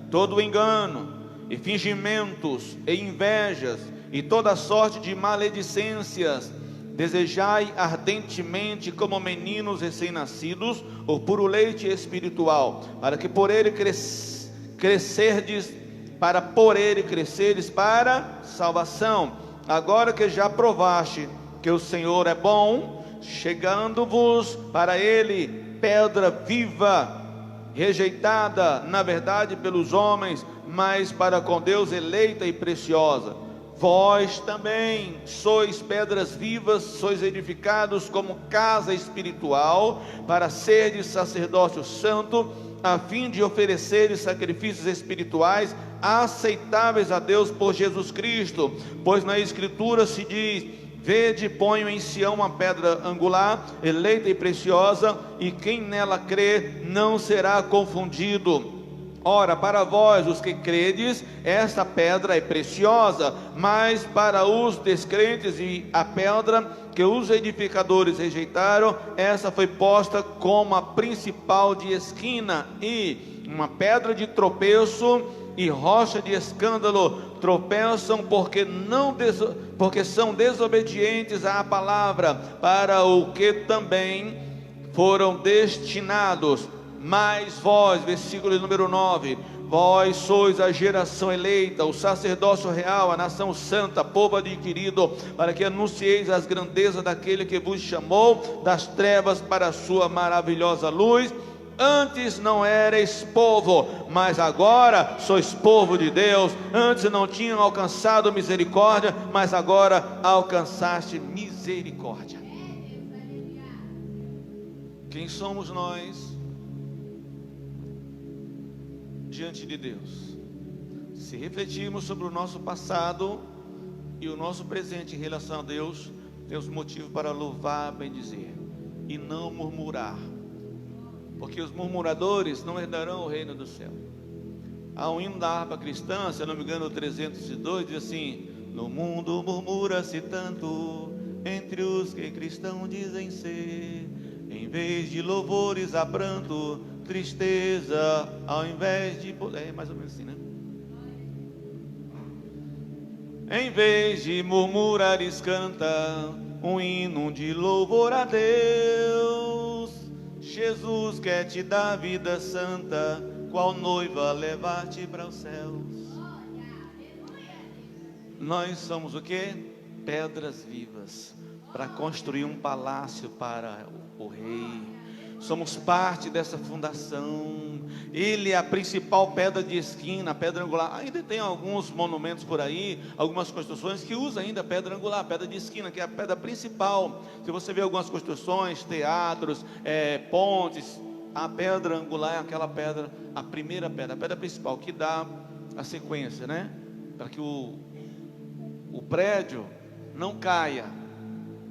todo o engano, e fingimentos, e invejas, e toda sorte de maledicências, desejai ardentemente, como meninos recém-nascidos, o puro leite espiritual, para que por ele crescerdes, para por ele cresceres para salvação, agora que já provaste que o Senhor é bom, chegando-vos para ele pedra viva, rejeitada na verdade pelos homens, mas para com Deus eleita e preciosa. Vós também sois pedras vivas, sois edificados como casa espiritual, para serdes sacerdócio santo, a fim de ofereceres sacrifícios espirituais aceitáveis a Deus por Jesus Cristo. Pois na Escritura se diz: vede, ponho em Sião uma pedra angular, eleita e preciosa, e quem nela crê não será confundido. Ora, para vós, os que credes, esta pedra é preciosa, mas para os descrentes e a pedra que os edificadores rejeitaram, essa foi posta como a principal de esquina, e uma pedra de tropeço e rocha de escândalo. Tropeçam porque são desobedientes à palavra, para o que também foram destinados. Mas vós, versículo número 9, vós sois a geração eleita, o sacerdócio real, a nação santa, povo adquirido, para que anuncieis as grandezas daquele que vos chamou das trevas para a sua maravilhosa luz. Antes não erais povo, mas agora sois povo de Deus. Antes não tinham alcançado misericórdia, mas agora alcançaste misericórdia. Quem somos nós diante de Deus? Se refletirmos sobre o nosso passado e o nosso presente em relação a Deus, temos motivo para louvar, bendizer e não murmurar, porque os murmuradores não herdarão o reino do céu. Há um hino da harpa cristã, se eu não me engano, 302, diz assim: no mundo murmura-se tanto entre os que cristãos dizem ser, em vez de louvores há pranto, tristeza ao invés de poder. É mais ou menos assim, né? Em vez de murmurares, canta um hino de louvor a Deus. Jesus quer te dar vida santa, qual noiva levar-te para os céus. Nós somos o que? Pedras vivas, para construir um palácio para o rei. Somos parte dessa fundação. Ele é a principal pedra de esquina, a pedra angular. Ainda tem alguns monumentos por aí, algumas construções que usam ainda a pedra angular, a pedra de esquina, que é a pedra principal. Se você vê algumas construções, teatros, pontes, a pedra angular é aquela pedra, a primeira pedra, a pedra principal, que dá a sequência, né? Para que o prédio não caia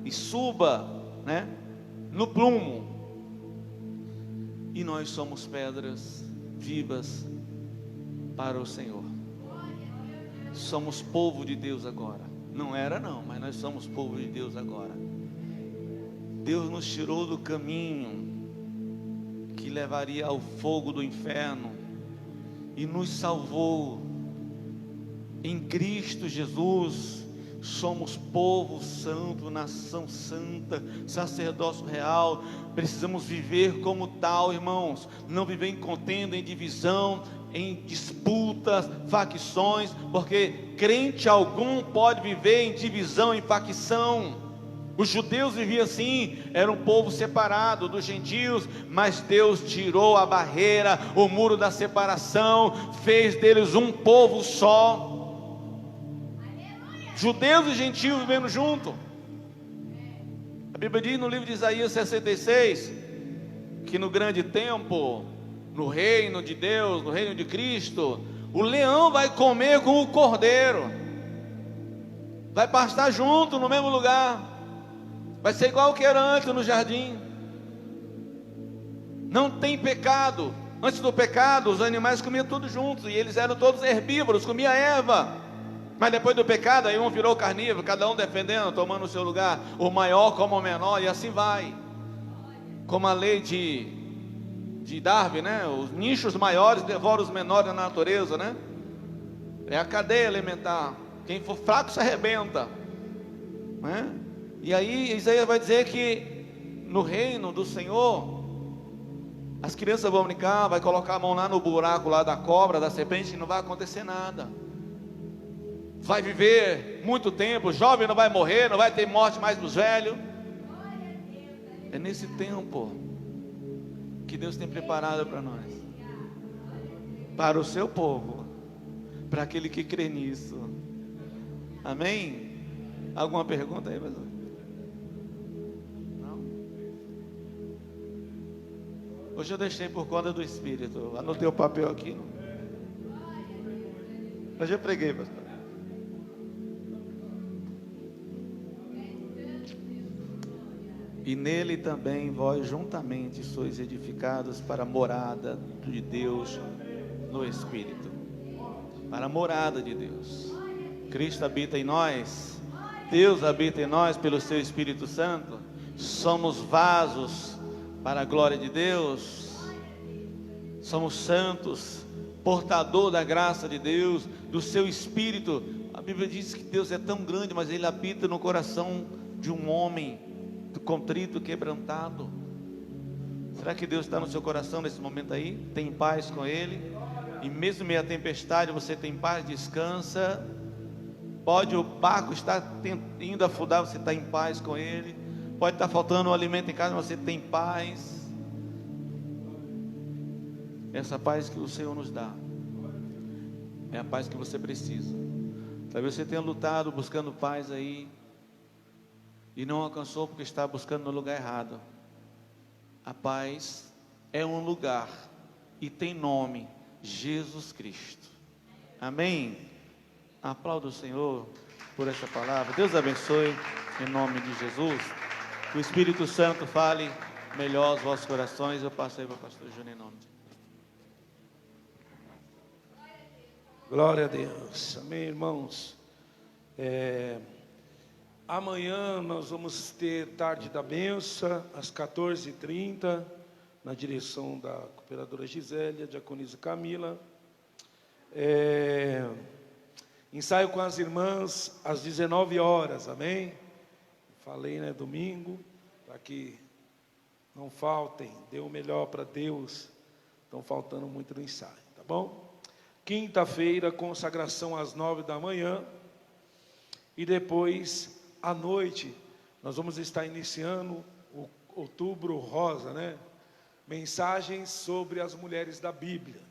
e suba, né, no prumo. E nós somos pedras vivas para o Senhor. Somos povo de Deus agora. Não era não, mas nós somos povo de Deus agora. Deus nos tirou do caminho que levaria ao fogo do inferno e nos salvou. Em Cristo Jesus somos povo santo, nação santa, sacerdócio real. Precisamos viver como tal, irmãos. Não viver em contenda, em divisão, em disputas, facções, porque crente algum pode viver em divisão, em facção. Os judeus viviam assim, era um povo separado dos gentios, mas Deus tirou a barreira, o muro da separação, fez deles um povo só. Judeus e gentios vivendo junto. A Bíblia diz no livro de Isaías 66 que no grande tempo, no reino de Deus, no reino de Cristo, o leão vai comer com o cordeiro, vai pastar junto no mesmo lugar, vai ser igual que era antes no jardim. Não tem pecado. Antes do pecado, os animais comiam tudo juntos, e eles eram todos herbívoros, comiam erva. Mas depois do pecado, aí um virou carnívoro, cada um defendendo, tomando o seu lugar, o maior como o menor, e assim vai. Como a lei de Darwin, né? Os nichos maiores devoram os menores na natureza, né? É a cadeia alimentar. Quem for fraco se arrebenta, né? E aí Isaías vai dizer que no reino do Senhor, as crianças vão brincar, vai colocar a mão lá no buraco lá da cobra, da serpente, e não vai acontecer nada. Vai viver muito tempo, o jovem não vai morrer, não vai ter morte mais dos velhos. É nesse tempo que Deus tem preparado para nós, para o seu povo, para aquele que crê nisso. Amém? Alguma pergunta aí, pastor? Não? Hoje eu deixei por conta do Espírito. Anotei o papel aqui. Não? Hoje eu preguei, pastor. E nele também vós juntamente sois edificados para a morada de Deus no Espírito. Para a morada de Deus. Cristo habita em nós. Deus habita em nós pelo seu Espírito Santo. Somos vasos para a glória de Deus. Somos santos, portador da graça de Deus, do seu Espírito. A Bíblia diz que Deus é tão grande, mas Ele habita no coração de um homem contrito, quebrantado. Será que Deus está no seu coração nesse momento aí? Tem paz com Ele? E mesmo em meio à tempestade você tem paz, descansa. Pode o barco estar indo afundar, você está em paz com Ele. Pode estar faltando um alimento em casa, mas você tem paz. Essa paz que o Senhor nos dá é a paz que você precisa. Talvez você tenha lutado buscando paz aí e não alcançou porque está buscando no lugar errado. A paz é um lugar e tem nome: Jesus Cristo. Amém? Aplauda o Senhor por essa palavra. Deus abençoe em nome de Jesus. Que o Espírito Santo fale melhor aos vossos corações. Eu passo aí para o pastor Júnior em nome de Jesus. Glória a Deus. Amém, irmãos. Amanhã nós vamos ter tarde da benção, às 14h30, na direção da cooperadora Gisélia, diaconisa Camila. Ensaio com as irmãs às 19 horas, amém? Falei, né, domingo, para que não faltem, dê o melhor para Deus. Estão faltando muito no ensaio, tá bom? Quinta-feira, consagração às 9 da manhã. E depois, à noite, nós vamos estar iniciando o Outubro Rosa, né? Mensagens sobre as mulheres da Bíblia.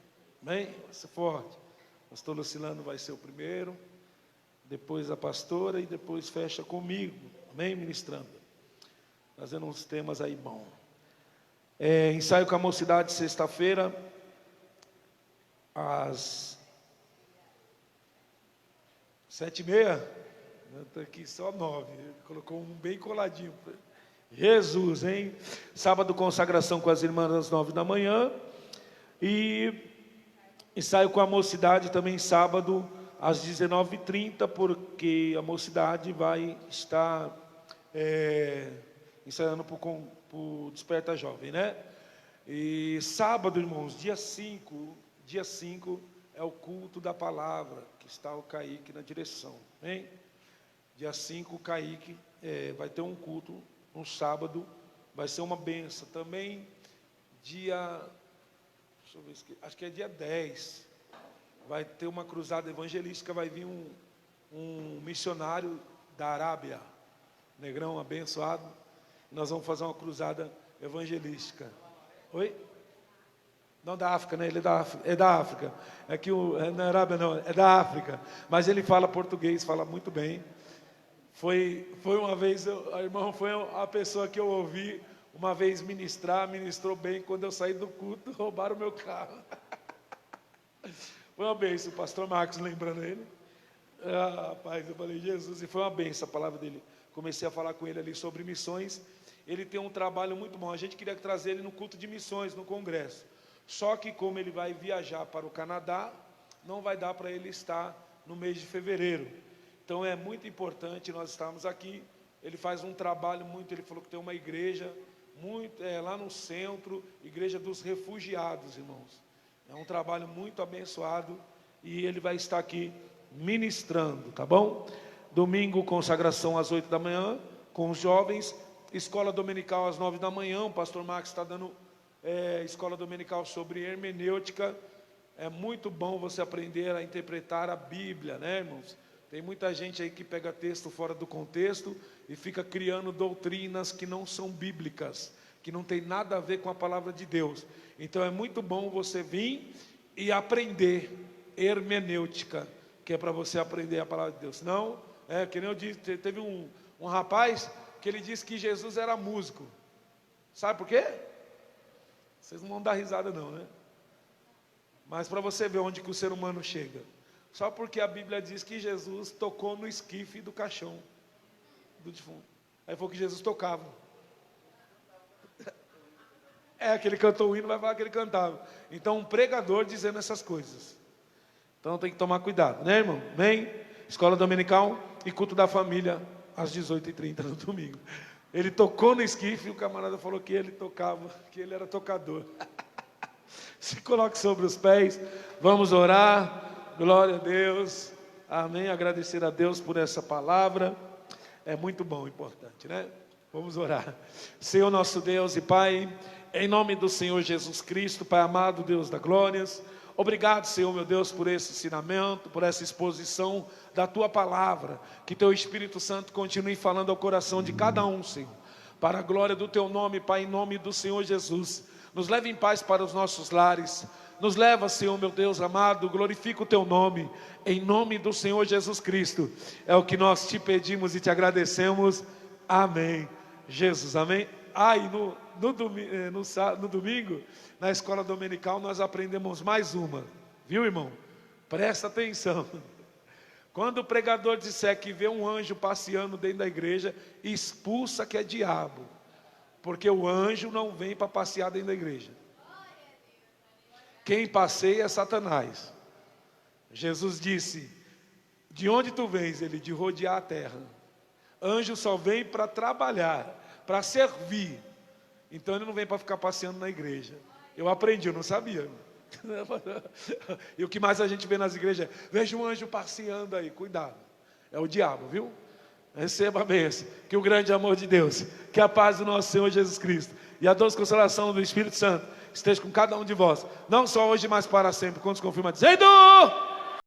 Amém? Vai ser forte. O pastor Lucilano vai ser o primeiro, depois a pastora e depois fecha comigo. Amém? Ministrando. Fazendo uns temas aí bons. Ensaio com a mocidade sexta-feira, às 7h30. Estou aqui só 9. Colocou um bem coladinho. Jesus, hein? Sábado, consagração com as irmãs às 9 da manhã. E ensaio com a mocidade também sábado às 19h30, porque a mocidade vai estar ensaiando para o Desperta Jovem, né? E sábado, irmãos, dia 5 é o culto da palavra, que está o Kaique na direção, hein? Dia 5 o Kaique vai ter um culto, um sábado, vai ser uma benção. Também dia, deixa eu ver, acho que é dia 10, vai ter uma cruzada evangelística, vai vir um missionário da Arábia, negrão abençoado, nós vamos fazer uma cruzada evangelística. Oi? Não, da África, né? Ele é da África. É que na Arábia não, é da África. Mas ele fala português, fala muito bem. Foi uma vez, a irmã foi a pessoa que eu ouvi uma vez ministrou bem. Quando eu saí do culto, roubaram o meu carro. Foi uma bênção, o pastor Marcos, lembrando ele. Rapaz, eu falei, Jesus, e foi uma bênção a palavra dele. Comecei a falar com ele ali sobre missões. Ele tem um trabalho muito bom. A gente queria trazer ele no culto de missões, no congresso. Só que como ele vai viajar para o Canadá, não vai dar para ele estar no mês de fevereiro. Então é muito importante nós estarmos aqui. Ele faz um trabalho muito, ele falou que tem uma igreja muito, lá no centro, igreja dos refugiados, irmãos. É um trabalho muito abençoado e ele vai estar aqui ministrando, tá bom? Domingo, consagração às 8 da manhã, com os jovens. Escola dominical às 9 da manhã, o pastor Marcos está dando escola dominical sobre hermenêutica. É muito bom você aprender a interpretar a Bíblia, né, irmãos? Tem muita gente aí que pega texto fora do contexto e fica criando doutrinas que não são bíblicas, que não tem nada a ver com a palavra de Deus. Então é muito bom você vir e aprender hermenêutica, que é para você aprender a palavra de Deus. Senão, Que nem eu disse, teve um rapaz que ele disse que Jesus era músico. Sabe por quê? Vocês não vão dar risada não, né? Mas para você ver onde que o ser humano chega. Só porque a Bíblia diz que Jesus tocou no esquife do caixão do defunto. Aí foi que Jesus tocava. Que ele cantou o hino, vai falar que ele cantava. Então, um pregador dizendo essas coisas. Então, tem que tomar cuidado, né, irmão? Amém? Escola dominical e culto da família, às 18h30 no domingo. Ele tocou no esquife e o camarada falou que ele tocava, que ele era tocador. Se coloque sobre os pés, vamos orar. Glória a Deus. Amém. Agradecer a Deus por essa palavra. É muito bom, importante, né? Vamos orar. Senhor nosso Deus e Pai, em nome do Senhor Jesus Cristo, Pai amado, Deus da glórias, obrigado, Senhor meu Deus, por esse ensinamento, por essa exposição da Tua palavra, que Teu Espírito Santo continue falando ao coração de cada um, Senhor, para a glória do Teu nome, Pai, em nome do Senhor Jesus. Nos leve em paz para os nossos lares, nos leva, Senhor meu Deus amado, glorifica o Teu nome, em nome do Senhor Jesus Cristo, é o que nós Te pedimos e Te agradecemos, amém, Jesus, amém. No domingo, na escola dominical, nós aprendemos mais uma, viu, irmão? Presta atenção. Quando o pregador disser que vê um anjo passeando dentro da igreja, expulsa que é diabo, porque o anjo não vem para passear dentro da igreja. Quem passeia é Satanás. Jesus disse: de onde tu vens? Ele: de rodear a terra. Anjo só vem para trabalhar, para servir. Então ele não vem para ficar passeando na igreja. Eu aprendi, eu não sabia. E o que mais a gente vê nas igrejas é: veja um anjo passeando aí, cuidado, é o diabo, viu? Receba a bênção, que o grande amor de Deus, que a paz do nosso Senhor Jesus Cristo e a doce consolação do Espírito Santo esteja com cada um de vós, não só hoje, mas para sempre. Quantos confirmam dizendo?